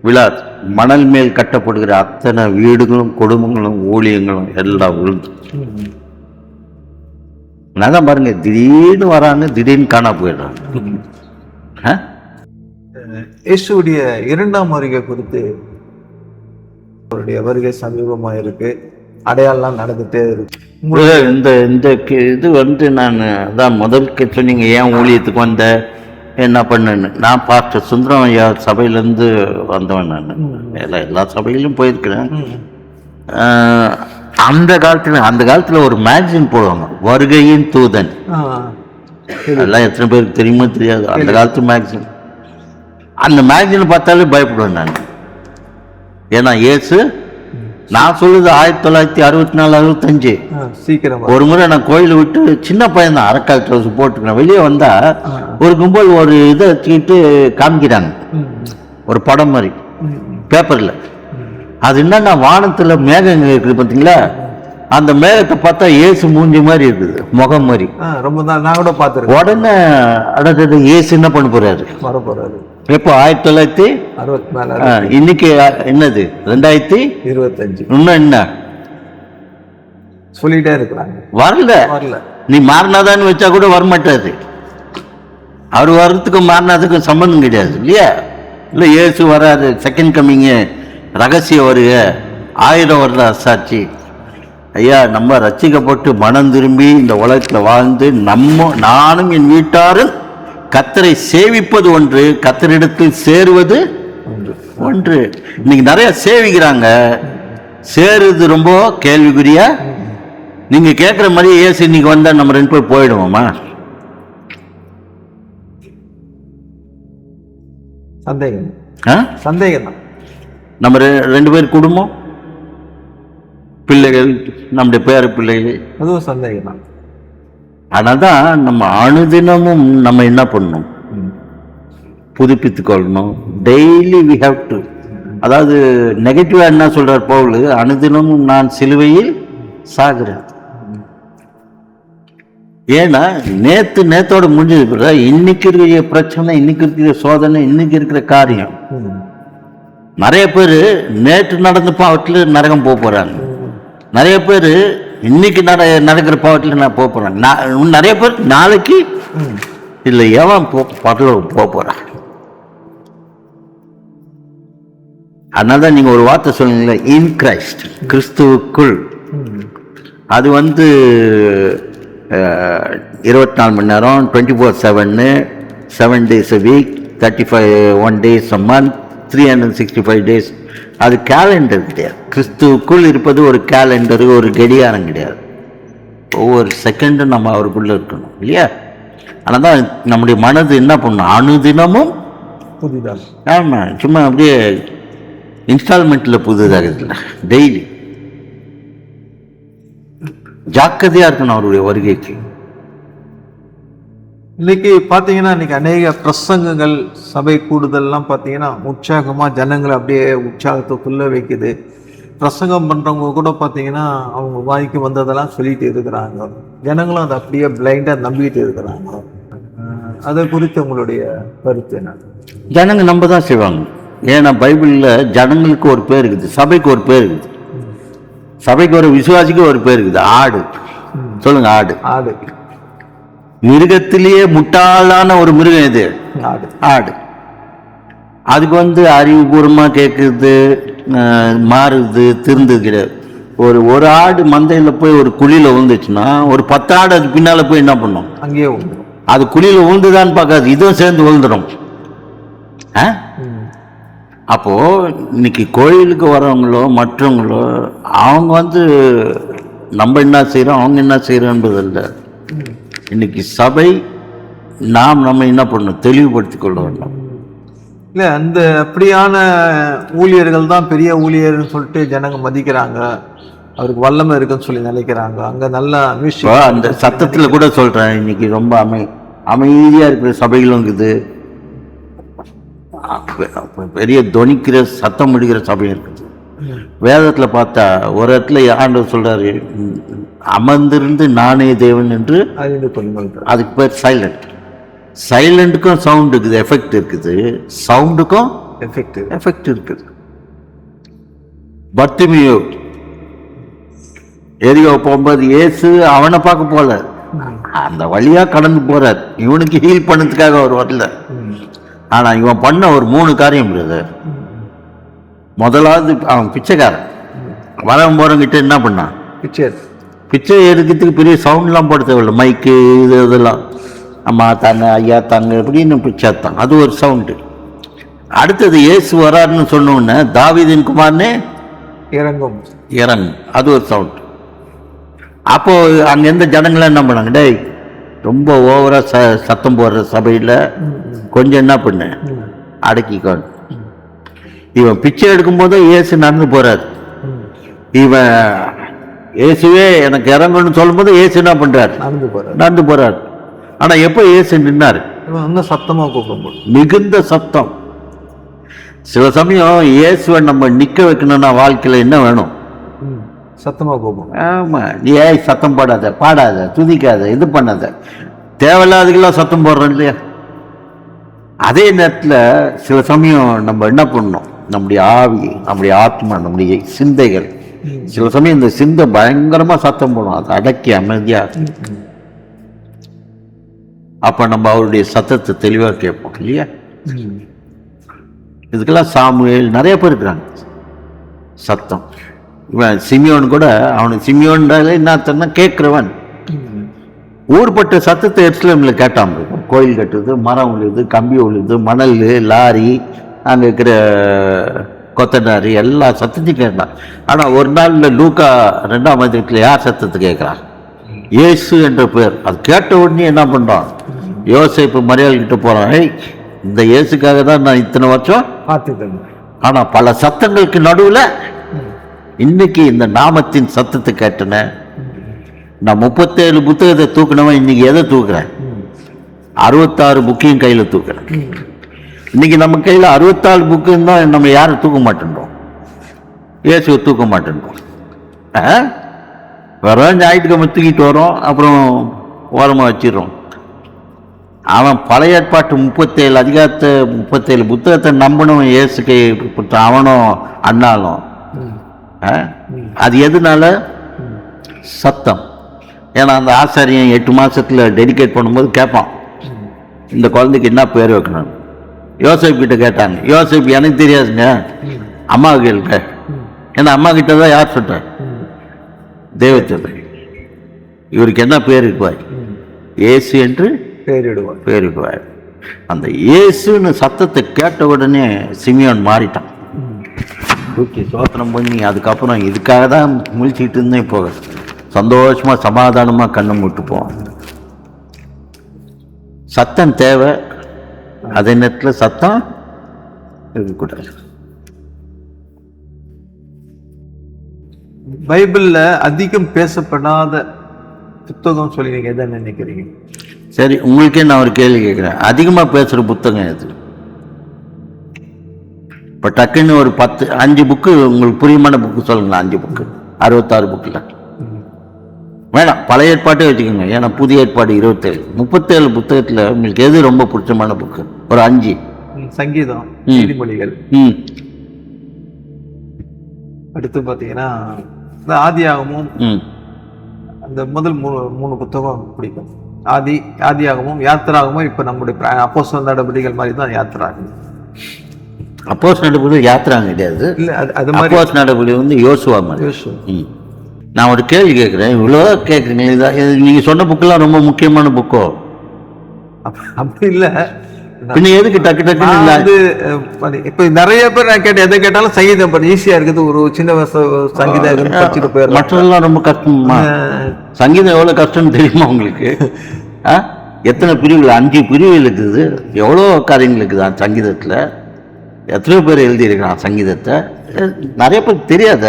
விழாது. மணல் மேல் கட்டப்படுகிற அத்தனை வீடுகளும் குடும்பங்களும் ஊழியங்களும் எல்லாம் விழுந்து. நான் பாருங்க, திடீர்னு வராங்க, திடீர்னு காணா போயிடுறாங்க. இயேசுடைய 2ஆம் வருகை குறித்து, அவருடைய வருகை சமீபமா இருக்கு, அடையாளம் நடந்துட்டே இருக்கு. இந்த இது வந்து நான் அதான் முதல்ல சொன்னீங்க, ஏன் ஊழியத்துக்கு வந்த, என்ன பண்ணுன்னு. நான் பாஸ்டர் சுந்தரம் ஐயா சபையிலேருந்து வந்தவன். நான் எல்லா சபையிலும் போயிருக்கிறேன். அந்த காலத்துல ஒரு மேகசின் போடுவாங்க, வருகையின் தூதன். எல்லாம் எத்தனை பேருக்கு தெரியுமோ தெரியாது, அந்த காலத்து மேகசின். அந்த மேகசினை பார்த்தாலே பயப்படுவேன் நான். ஏன்னா இயேசு, நான் சொல்லுது 1964 65. சீக்கிரம் ஒரு முறை நான் கோயிலை விட்டு, சின்ன பையன் தான், அரக்கால் ட்ரவுஸ் போட்டுக்கிறேன், வெளியே வந்தா ஒரு கும்பல் ஒரு இதை வச்சுக்கிட்டு காமிக்கிறாங்க, ஒரு படம் மாதிரி பேப்பர்ல. அது என்னன்னா, வானத்துல மேகங்கள் இருக்குது பார்த்தீங்களா, அந்த மேகத்தை பார்த்தா இயேசு மூஞ்சி மாதிரி இருக்குது, முகம் மாதிரி. ரொம்ப நான் கூட பார்த்துருக்கேன். உடனே அடது இயேசு என்ன பண்ண போறாரு? வர போறாரு. எப்போ? 1964. இன்னைக்கு என்னது 2025. இன்னும் என்ன சொல்லிட்டே இருக்கிறாங்க, வரல. நீ மாறினாதான்னு வச்சா கூட வரமாட்டாது. அவர் வர்றதுக்கும் மாறினதுக்கும் சம்பந்தம் கிடையாது இல்லையா? இல்ல இயேசு வராது, செகண்ட் கம்மிங்கு, ரகசிய வருக, 1000 வருட சாட்சி. ஐயா, நம்ம ரட்சிக்கப்பட்டு மனம் திரும்பி இந்த உலகத்துல வாழ்ந்து நானும் என் வீட்டாரும் கர்த்தரை சேவிப்பது ஒன்று, கர்த்தரிடத்தில் சேருவது ஒன்று. இன்னைக்கு நிறைய சேவிக்கிறாங்க, சேருது ரொம்ப கேள்விக்குறியா. நீங்க கேட்குற மாதிரி ஏசு இன்னைக்கு வந்தா நம்ம 2 பேர் போயிடுவோமா? சந்தேகம் தான். நம்ம 2 பேர் குடும்பம், பிள்ளைகள், நம்முடைய பேர பிள்ளைகள், அதுவும் சந்தேகம் தான். ஆனாதான் நம்ம அனுதினமும் நம்ம என்ன பண்ணணும், புதுப்பித்துக் கொள்ளணும். Daily we have to. அதாவது நெகட்டிவா என்ன சொல்றார் பவுல், அனுதினமும் நான் சிலுவையில் சாகிறேன். ஏன்னா நேத்தோட முடிஞ்சது. இன்னைக்கு இருக்கிற பிரச்சனை, இன்னைக்கு இருக்கிற சோதனை, இன்னைக்கு இருக்கிற காரியம், நிறைய பேர் நேற்று நடந்த பாவத்தில் நரகம் போக போறாங்க. நிறைய பேர் இன்னைக்கு நடக்கிற பாவத்தில் நான் போக போறாங்க. நிறைய பேர் நாளைக்கு இல்லை ஏன் போக போறான். அதனால நீங்க ஒரு வார்த்தை சொல்லுங்களே, இன் கிரைஸ்ட், கிறிஸ்துவுக்குள். அது 24 மணி நேரம், 24/7, 7 days a week, 1 days a month, 365 days. அது கேலண்டர் கிடையாது. கிறிஸ்துவுக்குள் இருப்பது ஒரு கேலண்டர், ஒரு கடிகாரம் கிடையாது. ஒவ்வொரு செகண்டும் நம்ம அவருக்குள்ள இருக்கணும் இல்லையா? ஆனால் தான் நம்முடைய மனது என்ன பண்ணணும், அனுதினமும் புதிதாக. ஆமாம், சும்மா அப்படியே இன்ஸ்டால்மெண்ட்டில் புதுதாக இல்லை, டெய்லி ஜாக்கிரதையாக இருக்கணும் அவருடைய வருகைக்கு. இன்னைக்கு பார்த்தீங்கன்னா இன்னைக்கு அநேக பிரசங்கங்கள், சபை கூடுதல்லாம் பார்த்தீங்கன்னா உற்சாகமாக ஜனங்களை அப்படியே உற்சாகத்துக்குள்ளே வைக்குது. பிரசங்கம் பண்ணுறவங்க கூட பார்த்தீங்கன்னா அவங்க வாய்க்கு வந்ததெல்லாம் சொல்லிட்டு இருக்கிறாங்க. ஜனங்களும் அதை அப்படியே பிளைண்டாக நம்பிக்கிட்டு இருக்கிறாங்க. அதை குறித்து உங்களுடைய கருத்து என்ன? ஜனங்க நம்ப தான் செய்வாங்க. ஏன்னா பைபிளில் ஜனங்களுக்கு ஒரு பேர் இருக்குது, சபைக்கு ஒரு பேர் இருக்குது. சபைக்கு ஒரு விசுவாசிக்கு ஒரு பேர் இருக்குது, ஆடு. சொல்லுங்க, ஆடு. ஆடு. மிருகத்திலேயே முட்டாளான ஒரு மிருகம் இது ஆடு. அதுக்கு அறிவுபூர்வமாக கேட்குறது, மாறுது, திருந்தது கிடையாது. ஒரு ஆடு மந்தையில் போய் ஒரு குழியில் விழுந்துச்சுன்னா ஒரு 10 ஆடு அது பின்னால் போய் என்ன பண்ணும், அங்கேயே விழுந்துடும். அது குழியில் விழுந்துதான்னு பார்க்காது, இதுவும் சேர்ந்து விழுந்துடும். அப்போ இன்னைக்கு கோயிலுக்கு வரவங்களோ மற்றவங்களோ அவங்க நம்ம என்ன செய்கிறோம், அவங்க என்ன செய்கிறோம் என்பதில்லை. இன்னைக்கு சபை நம்ம என்ன பண்ணணும், தெளிவுபடுத்திக் கொள்ள வேண்டும். இல்லை, அந்த அப்படியான ஊழியர்கள் தான் பெரிய ஊழியர்னு சொல்லிட்டு ஜனங்க மதிக்கிறாங்க, அவருக்கு வல்லமை இருக்குன்னு சொல்லி நினைக்கிறாங்க. அங்கே நல்லா அந்த சத்தத்தில் கூட சொல்கிறேன், இன்னைக்கு ரொம்ப அமைதியாக இருக்கிற சபைகளும் இருக்குது, பெரிய தொனிக்கிற சத்தம் முடிக்கிற சபையும் இருக்குது. வேதத்தில் பார்த்தா ஒரு இடத்துல ஆண்டவர் சொல்றாரு, அமர்ந்திருந்து நானே தேவன் என்று அறிந்து கொள்ளுங்கள். அதுக்கு பேர் சைலண்ட். சைலண்ட்டுக்கும் சவுண்ட் இருக்குது, எஃபெக்ட் இருக்குது. சவுண்டுக்கும் எஃபெக்ட் இருக்குது. பர்த்திமியோ எரிகோ போகும்போது இயேசு அவனை பார்க்க போல, அந்த வழியா கடந்து போறார். இவனுக்கு ஹீல் பண்ணதுக்காக அவர் வரல. ஆனா இவன் பண்ண ஒரு 3 காரியம் பிரதர். முதலாவது, அவன் பிச்சைக்காரன். வரவன் போறவங்கிட்ட என்ன பண்ணான், பிச்சை எடுக்கிறதுக்கு பெரிய சவுண்ட்லாம் போட தேவையில்லை, மைக்கு இதெல்லாம், அம்மா தாங்க, ஐயா தாங்க அப்படின்னு பிச்சாத்தான், அது ஒரு சவுண்டு. அடுத்தது இயேசு வராருன்னு சொன்னோன்னே தாவீதின் குமாரனே இறங்கும், அது ஒரு சவுண்டு. அப்போ அங்க எந்த ஜனங்களாம் என்ன பண்ணாங்க, டேய் ரொம்ப ஓவரா சத்தம் போடுற சபையில கொஞ்சம் என்ன பண்ண அடக்கிக்கோ. இவன் பிச்சை எடுக்கும் போது இயேசு நடந்து போறாரு. இவன் இயேசுவே எனக்கு இறங்கணும்னு சொல்லும் போது இயேசு என்ன பண்றாரு, நடந்து போறாரு. ஆனா எப்ப இயேசு நின்னாரு, சத்தமா கூப்பிடும், மிகுந்த சத்தம். சில சமயம் இயேசுவை நம்ம நிக்க வைக்கணும்னா வாழ்க்கையில என்ன வேணும், சத்தமா கூப்பிடும். ஆமா, நீ சத்தம் பாடாத, துதிக்காத, இது பண்ணாத, தேவையில்லாததுக்கெல்லாம் சத்தம் போடுறோம் இல்லையா. அதே நேரத்தில் சில சமயம் நம்ம என்ன பண்ணணும், நம்முடைய ஆவி, நம்முடைய ஆத்மா, நம்முடைய சிந்தைகள், சில சமயம் இந்த சிந்தை பயங்கரமா சத்தம் போடும், அதை அடக்கி அமைதியா. அப்ப நம்ம அவருடைய சத்தத்தை தெளிவா கேட்போம் இல்லையா. இதுக்கெல்லாம் சாமுவேல் நிறைய பேர் இருக்கிறாங்க. சத்தம், இவன் சிமியோன் கூட, அவனுக்கு சிமியோன்றாலே என்ன அர்த்தம்னா கேட்கிறவன். ஊர்பட்ட சத்தத்தை எருசலேம்ல கேட்டான். கோயில் கட்டுறது, மரம் விழுது, கம்பி விழுது, மணல், லாரி, அங்கே இருக்கிற கொத்தனாரி எல்லா சத்தத்தையும் கேட்கலாம். ஆனால் ஒரு நாளில் லூக்கா 2ஆம் அதிகாரத்தில் யார் சத்தத்தை கேட்குறான்? இயேசு என்ற பேர். அது கேட்ட உடனே என்ன பண்ணுறான்? யோசேப்பு மரியாள் கிட்ட போகிறான். இந்த இயேசுக்காக தான் நான் இத்தனை வருஷம் பார்த்துட்டேன். ஆனால் பல சத்தங்களுக்கு நடுவில் இன்னைக்கு இந்த நாமத்தின் சத்தத்தை கேட்டேன். நான் 37 புத்தகத்தை தூக்கினவன் இன்னைக்கு எதை தூக்குறேன்? 66 புக்கையும் கையில் தூக்குறேன். இன்னைக்கு நம்ம கையில் 64 புக்கு தான். நம்ம யாரும் தூக்க மாட்டேன்றோம்? இயேசுவை தூக்க மாட்டேன்றோம். வரோம், ஞாயிற்றுக்கிழமை தூக்கிட்டு வரோம், அப்புறம் ஓரமாக வச்சிடறோம். அவன் பழைய ஏற்பாட்டு 37 அதிகாரத்தை 37 புத்தகத்தை நம்பினவன் இயேசுக்கு அவனும் அண்ணாலும். அது எதுனால? சத்தம். ஏன்னா அந்த ஆசாரியன் 8 மாசத்துல டெடிகேட் பண்ணும்போது கேட்பான், இந்த குழந்தைக்கு என்ன பேர் வைக்கணும்? யோசேப்பு கிட்ட கேட்டாங்க. யோசேப்பு எனக்கு தெரியாதுங்க, அம்மா கேளுங்க. ஏன்னா அம்மா கிட்ட தான் யார் சொல்ற? தேவச்சதை. இவருக்கு என்ன பேர் இருப்பார்? இயேசு என்று பேரிடுவார். அந்த இயேசுன்னு சத்தத்தை கேட்ட உடனே சிமியோன் மாறிட்டான். தூக்கி சோத்திரம் பண்ணி அதுக்கப்புறம் இதுக்காக தான் முழிச்சுக்கிட்டு இருந்தேன். போக சந்தோஷமா சமாதானமா கண்ணை மூட்டுப்போம். சத்தம் தேவை, அதே நேரத்தில் சத்தம் இருக்கக்கூடாது. பைபிள்ல அதிகம் பேசப்படாத புத்தகம் சொல்லி நீங்க எதை நினைக்கிறீங்க? சரி, உங்களுக்கே நான் ஒரு கேள்வி கேட்குறேன். அதிகமாக பேசுகிற புத்தகம் எது? இப்போ டக்குன்னு ஒரு 5 புக்கு உங்களுக்கு புரியுமான புக்கு சொல்லுங்களேன். 5 புக்கு 66 புக்கில் வேணாம், பழைய ஏற்பாட்டே வச்சுக்கோங்க. ஏன்னா புதிய ஏற்பாடு 27, 37 புத்தகத்தில் உங்களுக்கு எது ரொம்ப பிடிச்சமான புக்கு? ஒரு 5. சங்கீதம், நீதிமொழிகள். அடுத்து பார்த்தீங்கன்னா ஆதியாகமும், அந்த முதல் 3 புத்தகம் பிடிக்கும். ஆதியாகமும், யாத்திராகமும். இப்போ நம்முடைய அப்போஸ்தலர் நடவடிக்கைகள் மாதிரி தான் யாத்திராகும். அப்போஸ்தலர் நடவடிக்கைகள் யாத்திராங்க கிடையாது. இல்லை, அது மாதிரி அப்போஸ்தலர் நடவடிக்கை வந்து யோசுவா மாதிரி. நான் ஒரு கேள்வி கேட்குறேன், இவ்வளோ கேட்குறீங்க. நீங்கள் சொன்ன புக்கெல்லாம் ரொம்ப முக்கியமான புக்கோ? அப்படி இல்லை. பின்ன எதுக்கு டக்கு டக்குன்னு? இப்ப நிறைய பேர் நான் கேட்டேன், எதை கேட்டாலும் சங்கீதம் ஈஸியா இருக்குது, ஒரு சின்ன சங்கீதம் படிச்சுட்டு போயிடலாம். மற்றதெல்லாம் ரொம்ப கஷ்டமா? சங்கீதம் எவ்வளவு கஷ்டம்னு தெரியுமா உங்களுக்கு? எத்தனை பிரிவுகள்? 5 பிரிவுகள் இருக்குது. எவ்வளோ காரியங்கள் இருக்குது சங்கீதத்தில். எத்தனையோ பேர் எழுதியிருக்கிறான் சங்கீதத்தை. நிறைய பேர் தெரியாத.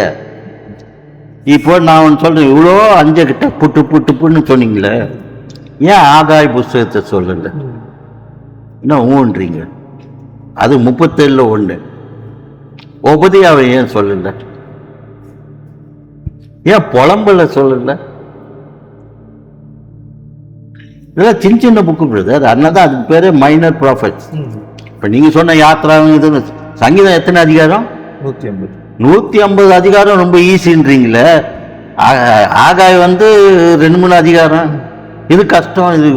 இப்போ நான் ஒன்று சொல்றேன், இவ்வளோ 5 கிட்ட புட்டுன்னு சொன்னீங்களே, ஏன் ஆகாய் புஸ்தகத்தை சொல்லல? என்ன ஊன்றீங்க? அது 37 1. உபதியாவை ஏன் சொல்லல? ஏன் புலம்பல சொல்லல? இதெல்லாம் சின்ன சின்ன புக்கு பிரதர். அதனாலதான் அதுக்கு பேரு மைனர் ப்ராஃபிட்ஸ். இப்ப நீங்க சொன்ன யாத்திரா இது சங்கீதம் எத்தனை அதிகாரம்? 150 அதிகாரம். ரொம்ப ஈஸின்றீங்களே. ஆகாய் வந்து 2-3 அதிகாரம். இது கஷ்டம். இது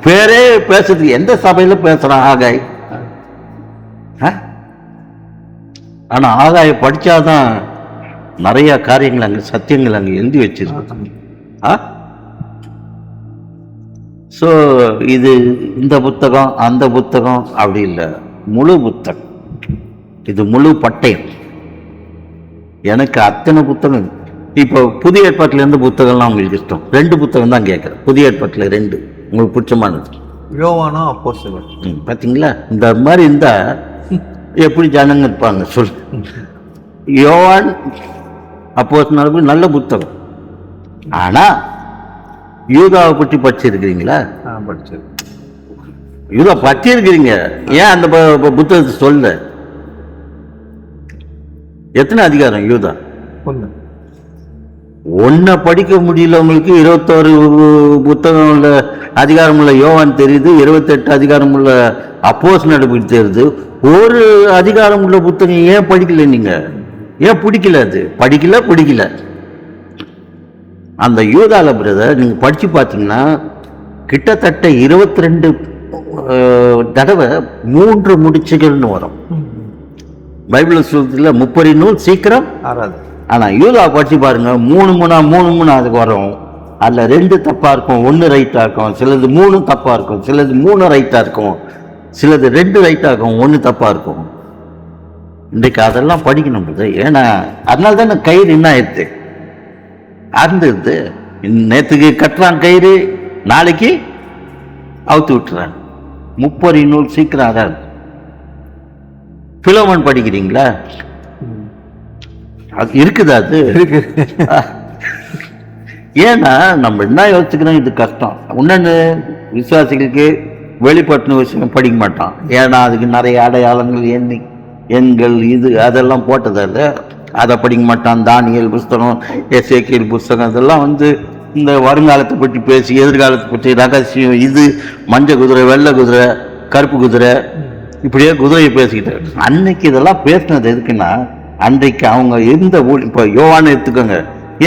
பேரே பேசுறதுக்கு எந்த சபையில பேசுறான் ஆகாய்? ஆனா ஆகாய படிச்சாதான் நிறைய காரியங்கள் அங்க சத்தியங்கள் அங்க எழுதி வச்சிருக்கு. ஸோ இது இந்த புத்தகம் அந்த புத்தகம் அப்படி இல்லை, முழு புத்தகம். இது முழு பட்டயம். எனக்கு அத்தனை புத்தகம். இப்போ புதிய ஏற்பாட்டில் இருந்து புத்தகம்லாம் உங்களுக்கு இஷ்டம்? 2 புத்தகம் தான் கேட்குறேன். புதிய ஏற்பாட்டில் 2 உங்களுக்கு பிடிச்சமானது. யோவானா அப்போஸ்தலர். பார்த்தீங்களா? இந்த மாதிரி இருந்தா எப்படி ஜனங்க இருப்பாங்க சொல். யோவான் அப்போஸ்தலர் நல்ல புத்தகம். ஆனா யூதாவை பற்றி படிச்சிருக்கிறீங்களா? படிச்சு. யூதா படிச்சிருக்கிறீங்க, ஏன் அந்த புத்தகத்தை சொல்ல? எத்தனை அதிகாரம் யூதா? 1 படிக்க முடியல உங்களுக்கு. 21 புத்தகம் உள்ள அதிகாரம் உள்ள யோவான் தெரியுது, 28 அதிகாரம் உள்ள அப்போஸ்தலர் நடவடிக்கை தெரியுது. ஒரு அதிகாரம் உள்ள புத்தகம் ஏன் படிக்கல நீங்க? ஏன் பிடிக்கல? அது பிடிக்கல. அந்த யூதால பிரதர் நீங்க படிச்சு பார்த்தீங்கன்னா கிட்டத்தட்ட 22 தடவை 3 முடிச்சுகள்னு வரும். பைபிள் சொல்றதுல 30 நூல் சீக்கிரம் ஆறாது. ஆனா யூதா படிச்சு பாருங்க, 3 அதுக்கு வரும். அதுல 2 தப்பா இருக்கும், 1 ரைட்டா இருக்கும், சிலது 3 தப்பா இருக்கும், சிலது 3 ரைட்டா இருக்கும், சிலது 2 ரைட்டா இருக்கும், 1 தப்பா இருக்கும். இன்றைக்கு அதெல்லாம் படிக்கணும் brother. ஏன்னா அதனால தானே கயிறு என்ன ஆயிடுது, அறுந்துடுது. நேற்றுக்கு கட்டுறான் கயிறு, நாளைக்கு அவுத்து விட்டுறான். முப்பரி நூல் சீக்கிரம் அதான். பிலோமன் படிக்கிறீங்களா? அது இருக்குதா? அது இருக்கு. ஏன்னா நம்ம என்ன யோசிச்சுக்கிறோம், இது கஷ்டம். இன்னொன்று விசுவாசிகளுக்கு வெளிப்பட்டின விஷயம் படிக்க மாட்டான். ஏன்னா அதுக்கு நிறைய அடையாளங்கள், எண்கள், இது அதெல்லாம் போட்டதில்ல, அதை படிக்க மாட்டான். தானியேல் புஸ்தகம், எசேக்கியேல் புஸ்தகம், அதெல்லாம் இந்த வருங்காலத்தை பற்றி பேசி, எதிர்காலத்தை பற்றி ரகசியம், இது மஞ்சள் குதிரை, வெள்ளை குதிரை, கருப்பு குதிரை, இப்படியே குதிரையை பேசிக்கிட்டு. அன்னைக்கு இதெல்லாம் பேசினது எதுக்குன்னா, அன்றைக்கு அவங்க இருந்த இப்போ யோவானை எடுத்துக்கோங்க.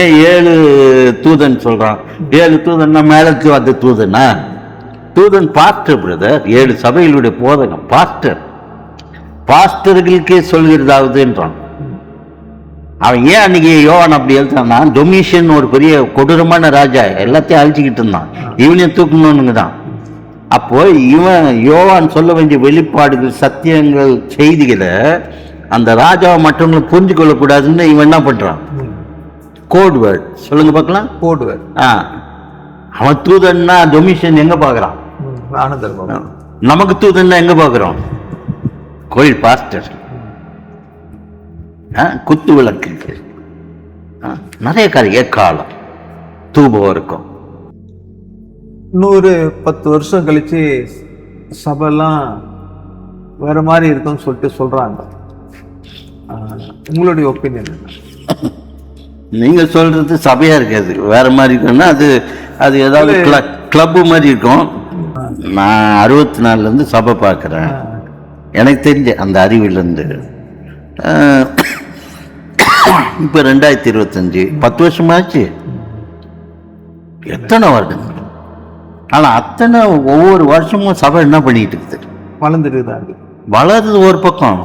ஏன் 7 தூதன் சொல்றான்? 7 தூதன்னா மேலத்து வந்த தூதனா? தூதன் பாஸ்டர் பிரதர். 7 சபைகளுடைய போதகம் பாஸ்டர். பாஸ்டர்களுக்கே சொல்கிறதாவதுன்றான். அவன் ஏன் அன்னைக்கு யோவான் அப்படி எழுத்தான்னா, டொமிஷன் ஒரு பெரிய கொடூரமான ராஜா, எல்லாத்தையும் அழிச்சுக்கிட்டு இருந்தான், இவனையும் தூக்கணும்னு தான். அப்போ இவன் யோவான் சொல்ல வேண்டிய வெளிப்பாடுகள், சத்தியங்கள், செய்திகளை அந்த ராஜாவை மற்றவங்களை புரிஞ்சு கொள்ளக்கூடாதுன்னு இவன் என்ன பண்றான்? கோட் வேர்ட் சொல்லுங்க பார்க்கலாம். Code word. அவன் தூதன்னா டொமிஷன் எங்க பாக்குறான்? நமக்கு தூதன்னா எங்க பாக்குறோம்? கோயில் பாஸ்டர், குத்து விளக்கு, நிறைய காரியம், காலம் தூபம் இருக்கும். 110 வருஷம் கழிச்சு சபைலாம் வேற மாதிரி இருக்குன்னு சொல்லிட்டு சொல்றாங்க. உங்களுடைய ஒப்பீனியன் என்ன? நீங்க சொல்றது சபையா இருக்காது, வேற மாதிரி இருக்குன்னா அது ஏதாவது கிளப்பு மாதிரி இருக்கும். நான் 64 இருந்து சபை பார்க்குறேன். எனக்கு தெரிஞ்ச அந்த அறிவிலிருந்து இப்போ 2025 10 வருஷமாச்சு. எத்தனை வருடங்கள். ஆனா அத்தனை ஒவ்வொரு வருஷமும் சபை என்ன பண்ணிட்டு இருக்குது? வளர்ந்துட்டு வளருது ஒரு பக்கம்.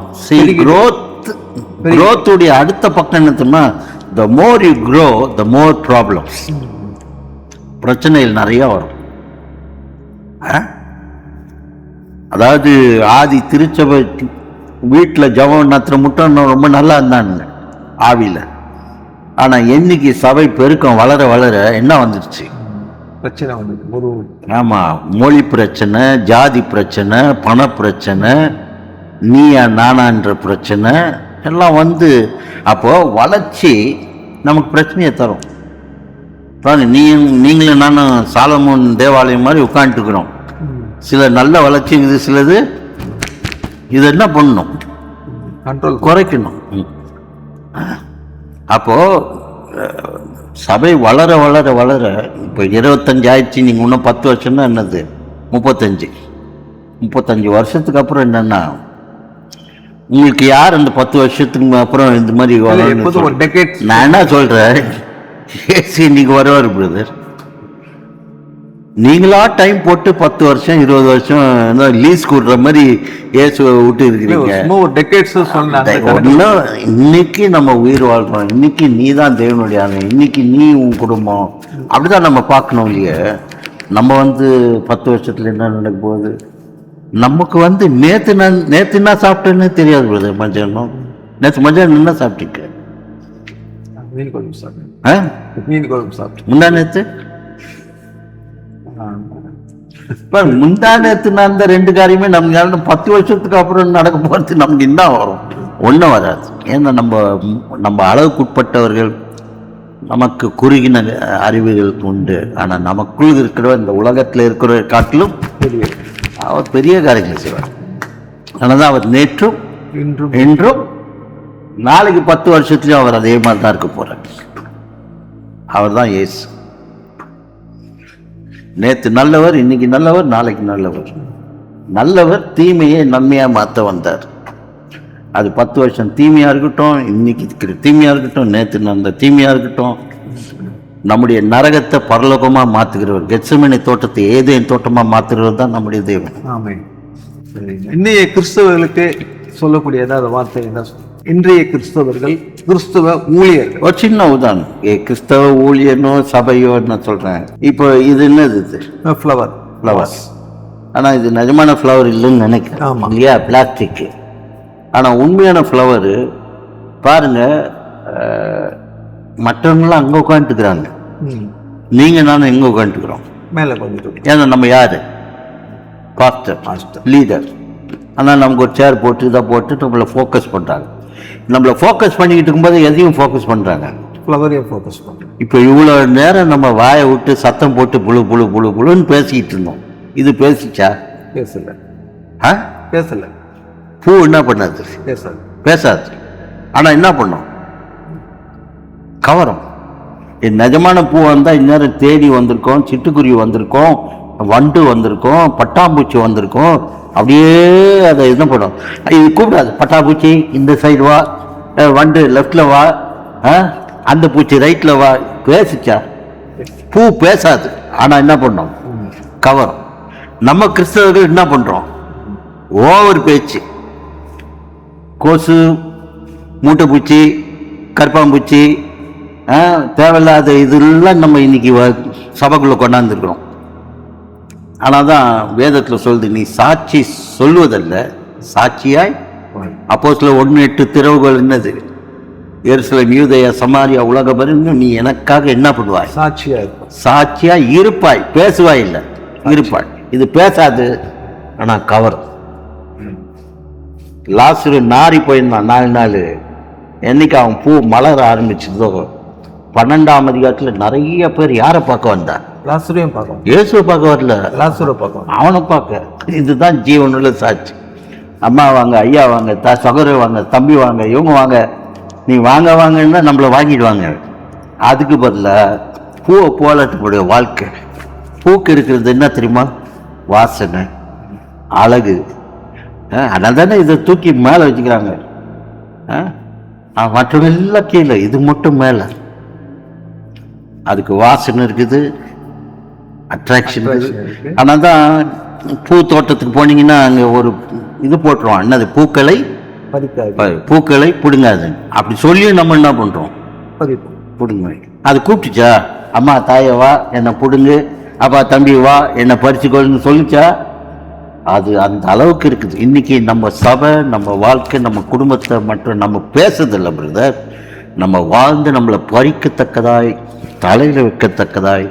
growth உடைய அடுத்த பக்கம் என்ன தெரியுமா? the more you grow, the more problems. பிரச்சனைகள் நிறைய வரும். அதாவது ஆதி திருச்சபை வீட்டில் ஜபம் நடத்துற மட்டும் ரொம்ப நல்லா இருந்தானுங்க ஆவியில. ஆனா என்னைக்கு சபை பெருக்கம் வளர வளர என்ன வந்துருச்சு? பிரச்சனை வந்து. ஆமா, மொழி பிரச்சனை, ஜாதி பிரச்சனை, பண பிரச்சனை, நீயா நானான்ற பிரச்சனை எல்லாம் அப்போ வளர்ச்சி நமக்கு பிரச்சனையை தரும். நீங்களும் நானும் சாலமோன் தேவாலயம் மாதிரி உட்காந்துருக்கிறோம். சில நல்ல வளர்ச்சி இருக்குது, சிலது இது என்ன பண்ணணும்? கண்ட்ரோல் குறைக்கணும். அப்போ சபை வளர வளர வளர இப்போ 25 ஆயிடுச்சு. நீங்க இன்னும் 10 வருஷம்னா என்னது? 35 வருஷத்துக்கு அப்புறம் என்னன்னா, உங்களுக்கு யார் அந்த 10 வருஷத்துக்கு அப்புறம் இந்த மாதிரி நான் என்ன சொல்றேன், இன்னைக்கு வருவார் பிரதர். நீங்களா டைம் போட்டு 10 வருஷம் 20 வருஷம் லீஸ் கூடுற மாதிரி இயேசுவை விட்டு இருக்கிறீங்க. இன்னைக்கு நம்ம உயிர் வாழ்றோம், இன்னைக்கு நீ தான் தேவனுடைய ஆளு, இன்னைக்கு நீ உன் குடும்பம், அப்படிதான் நம்ம பார்க்கணும் இல்லையா? நம்ம 10 வருஷத்துல என்ன நடக்க போகுது? நமக்கு நேத்து என்ன சாப்பிட்டேன்னு தெரியாது பிரதர். மத்தியானம் நேற்று மத்தியானம் என்ன சாப்பிட்டீங்க? முந்தா நேத்து முந்தா நேத்துனா அந்த 2 காரியமே நம்ம 10 வருஷத்துக்கு அப்புறம் நடக்க போறது நமக்கு என்ன வரும்? ஒன்றும் வராது. ஏன்னா நம்ம அளவுக்குட்பட்டவர்கள், நமக்கு குறுகின அறிவுகள் உண்டு. ஆனா நமக்குள் இருக்கிற இந்த உலகத்துல இருக்கிற காட்டிலும் அவர் பெரிய காரியங்களை செய்வார். அதனால்தான் அவர் நேற்றும் இன்றும் நாளைக்கு 10 வருஷத்துலயும் அவர் அதே மாதிரி தான் இருக்க போறார். அவர் தான் இயேசு. நேற்று நல்லவர், இன்னைக்கு நல்லவர், நாளைக்கு நல்லவர். நல்லவர் தீமையை நன்மையா மாற்ற வந்தார். அது 10 வருஷம் தீமையா இருக்கட்டும், இன்னைக்கு இருக்கிற தீமையா இருக்கட்டும், நேற்று நடந்த தீமையா இருக்கட்டும், நம்முடைய நரகத்தை பரலோகமா மாத்துகிறவர், கெத்செமனே தோட்டத்தை ஏதேன் தோட்டமா மாத்துகிறவர் தான் நம்முடைய தேவன். இன்னைய கிறிஸ்தவர்களுக்கு சொல்லக்கூடிய ஏதாவது வார்த்தை என்ன? இன்றைய கிறிஸ்தவர்கள், கிறிஸ்தவ ஊழியர்கள். ஒரு சின்ன உதாரணம், கிறிஸ்தவ ஊழியனோ சபையோ நான் சொல்றேன். இப்போ இது என்னது? இது ஃப்ளவர்ஸ். ஆனா இது நிஜமான ஃப்ளவர் இல்லைன்னு நினைக்கிறேன் இல்லையா, பிளாஸ்டிக். ஆனா உண்மையான ஃப்ளவரு பாருங்க, மற்றவங்களாம் அங்க உட்காந்துக்கிறாங்க, நீங்க நானும் எங்க உட்காந்துக்கிறோம் மேல கொஞ்சம். ஏன்னா நம்ம யாரு? Pastor, leader. ஆனால் நமக்கு ஒரு சேர் போட்டு இதை போட்டு நம்மளை ஃபோக்கஸ் பண்ணுறாங்க. நம்மளை ஃபோக்கஸ் பண்ணிக்கிட்டு இருக்கும்போது எதையும் ஃபோக்கஸ் பண்ணுறாங்க, ஃப்ளவரையும் ஃபோக்கஸ் பண்ணுறாங்க. இப்போ இவ்வளோ நேரம் நம்ம வாயை விட்டு சத்தம் போட்டு புழுன்னு பேசிக்கிட்டு இருந்தோம். இது பேசிச்சா? பேசல. பூ என்ன பண்ணாது? பேசாது. ஆனால் என்ன பண்ணோம்? கவரம். நிஜமான பூ வந்தால் இந்நேரம் தேடி வந்திருக்கோம், சிட்டுக்குருவி வந்திருக்கோம், வண்டு வந்திருக்கோம், பட்டாம்பூச்சி வந்திருக்கோம். அப்படியே அதை என்ன பண்ணும், இது கூப்பிடாது. பட்டாம்பூச்சி இந்த சைடு வா, வண்டு லெஃப்ட்ல வா, அந்த பூச்சி ரைட்ல வா. பேசிச்சா? பூ பேசாது. ஆனா என்ன பண்ணோம்? கவரம். நம்ம கிறிஸ்தவர்கள் என்ன பண்றோம்? ஓவர் பேச்சு. கொசு, மூட்டைப்பூச்சி, கற்பாம்பூச்சி, தேவையில்லாத இதெல்லாம் நம்ம இன்னைக்கு சபைக்குள்ள கொண்டாந்துருக்கிறோம். ஆனால் தான் வேதத்தில் சொல்லுது, நீ சாட்சி சொல்வதல்ல, சாட்சியாய். அப்போஸ்தலர் 1:8 திறவுகள் என்னது? எருசலேம், யூதேயா, சமாரியா, உலக பரிந்து நீ எனக்காக என்ன பண்ணுவாய்? சாட்சியாய் இருப்பாய். பேசுவாய் இல்லை, இருப்பாய். இது பேசாது, ஆனா கவர். லாசரு நாரி போயிருந்தான் 4 நாள். என்னைக்கு அவன் பூ மலர ஆரம்பிச்சதோ 12ஆம் அதிகாரத்தில் நிறைய பேர் யாரை பார்க்க வந்தான்? இயேசுவை பார்க்க வரல, அவனை பார்க்க. இதுதான் ஜீவனுள்ள சாட்சி. அம்மா வாங்க, ஐயா வாங்க, சகோதரர் வாங்க, தம்பி வாங்க, இவங்க வாங்க, நீ வாங்க வாங்கன்னா நம்மளை வாங்கிடுவாங்க. அதுக்கு பதிலாக பூவை போலட்டுடைய வாழ்க்கை. பூக்கு இருக்கிறது என்ன தெரியுமா? வாசனை, அழகு. அதனால தானே இதை தூக்கி மேலே வச்சுக்கிறாங்க. மற்றவங்க எல்லாம் கீழே, இது மட்டும் மேலே. அதுக்கு வாசனை இருக்குது, அட்ராக்ஷன் இருக்குது. ஆனால் தான் பூ தோட்டத்துக்கு போனீங்கன்னா அங்கே ஒரு இது போட்டுருவோம், என்னது? பூக்களை பிடுங்காது. அப்படி சொல்லி நம்ம என்ன பண்ணுறோம்? பிடுங்க. அது கூப்பிட்டுச்சா? அம்மா தாயை வா என்னை பிடுங்கு, அப்பா தம்பி வா என்னை பறிச்சுக்கொள்ளுன்னு சொல்லிச்சா? அது அந்த அளவுக்கு இருக்குது. இன்னைக்கு நம்ம சபை, நம்ம வாழ்க்கை, நம்ம குடும்பத்தை மட்டும் நம்ம பேசுறதில்லை பிரதர். நம்ம வாழ்ந்து நம்மளை பறிக்கத்தக்கதாய், தலையில் வைக்கத்தக்கதாய்,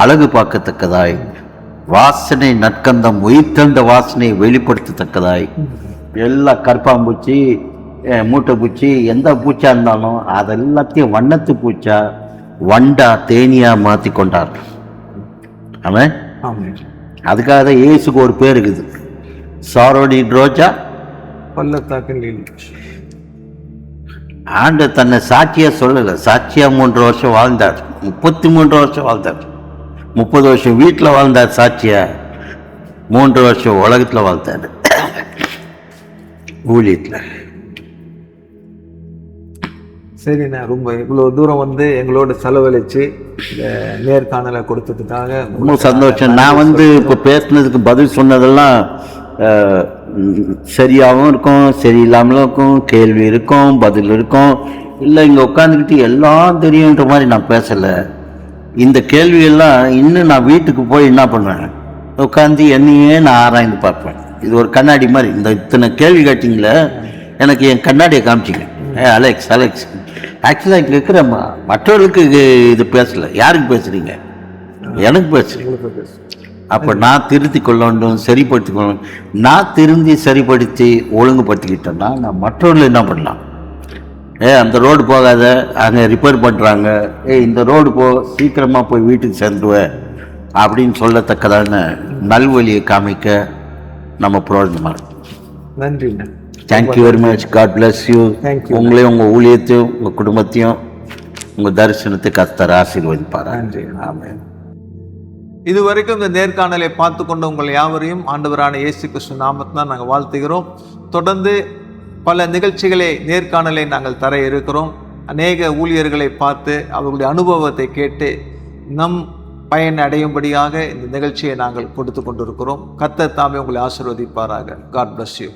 அழகு பார்க்கத்தக்கதாய், வாசனை நற்கந்தம் உயிர்த்தெழுந்த வாசனையை வெளிப்படுத்தத்தக்கதாய், எல்லா கற்பாம்பூச்சி, மூட்டைப்பூச்சி, எந்த பூச்சா இருந்தாலும் அதெல்லாத்தையும் வண்ணத்து பூச்சா, வண்டா, தேனியா மாற்றி கொண்டார். ஆமாம். அதுக்காக தான் இயேசுக்கு ஒரு பேர் இருக்குது, சாரோடி ரோஜா பள்ளத்தாக்கு. ஆண்டு தன்னை சாட்சியா சொல்லலை, சாட்சியா 3 வருஷம் வாழ்ந்தார், 33 வருஷம் வாழ்ந்தார், 30 வருஷம் வீட்டில் வாழ்ந்தார் சாட்சியா, 3 வருஷம் உலகத்தில் வாழ்ந்தார் ஊழியத்தில். சரிண்ணா, ரொம்ப இவ்வளோ தூரம் வந்து எங்களோட செலவழித்து நேர்காணலை கொடுத்ததுக்காக ரொம்ப சந்தோஷம். நான் இப்போ பேசுனதுக்கு பதில் சொன்னதெல்லாம் சரியாகவும் இருக்கும், சரியில்லாமலும் இருக்கும், கேள்வி இருக்கும், பதில் இருக்கும். இல்லை இங்கே உட்காந்துக்கிட்டு எல்லாம் தெரியுன்ற மாதிரி நான் பேசலை. இந்த கேள்வியெல்லாம் இன்னும் நான் வீட்டுக்கு போய் என்ன பண்ணுவேன், உட்காந்து என்னையே நான் ஆராய்ந்து பார்ப்பேன். இது ஒரு கண்ணாடி மாதிரி. இந்த இத்தனை கேள்வி கேட்டிங்களே, எனக்கு என் கண்ணாடியை காமிச்சிங்க. அலெக்ஸ் ஆக்சுவலாக இங்கே இருக்கிற மற்றவர்களுக்கு இது பேசலை. யாருக்கு பேசுகிறீங்க? எனக்கு பேசுகிறீங்க. அப்போ நான் திருத்தி கொள்ள வேண்டும், சரிப்படுத்தி கொள்ளணும். நான் திருந்தி சரிப்படுத்தி ஒழுங்குபடுத்திக்கிட்டேன்னா நான் மற்றவர்கள் என்ன பண்ணலாம்? அந்த ரோடு போகாத, அங்கே ரிப்பேர் பண்ணுறாங்க, இந்த ரோடு சீக்கிரமாக போய் வீட்டுக்கு சேர்ந்துருவேன் அப்படின்னு சொல்லத்தக்கதான நல்வழியை காமிக்க நம்ம பிரயோஜனமாக இருக்கும். நன்றிண்ணா. Thank you very much. God bless you. உங்களையும் உங்கள் ஊழியத்தையும் உங்கள் குடும்பத்தையும் உங்கள் தரிசனத்தை கர்த்தர் ஆசீர்வதிப்பார். நன்றி. ஆமென். இதுவரைக்கும் இந்த நேர்காணலை பார்த்து கொண்ட உங்கள் யாவரையும் ஆண்டவரான இயேசு கிறிஸ்து நாமத்தினால் நாங்கள் வாழ்த்துகிறோம். தொடர்ந்து பல நிகழ்ச்சிகளை, நேர்காணலை நாங்கள் தர இருக்கிறோம். அநேக ஊழியர்களை பார்த்து அவர்களுடைய அனுபவத்தை கேட்டு நம் பயன் அடையும்படியாக இந்த நிகழ்ச்சியை நாங்கள் கொடுத்து கொண்டிருக்கிறோம். கர்த்தர் தாமே உங்களை ஆசீர்வதிப்பாராக. God bless you.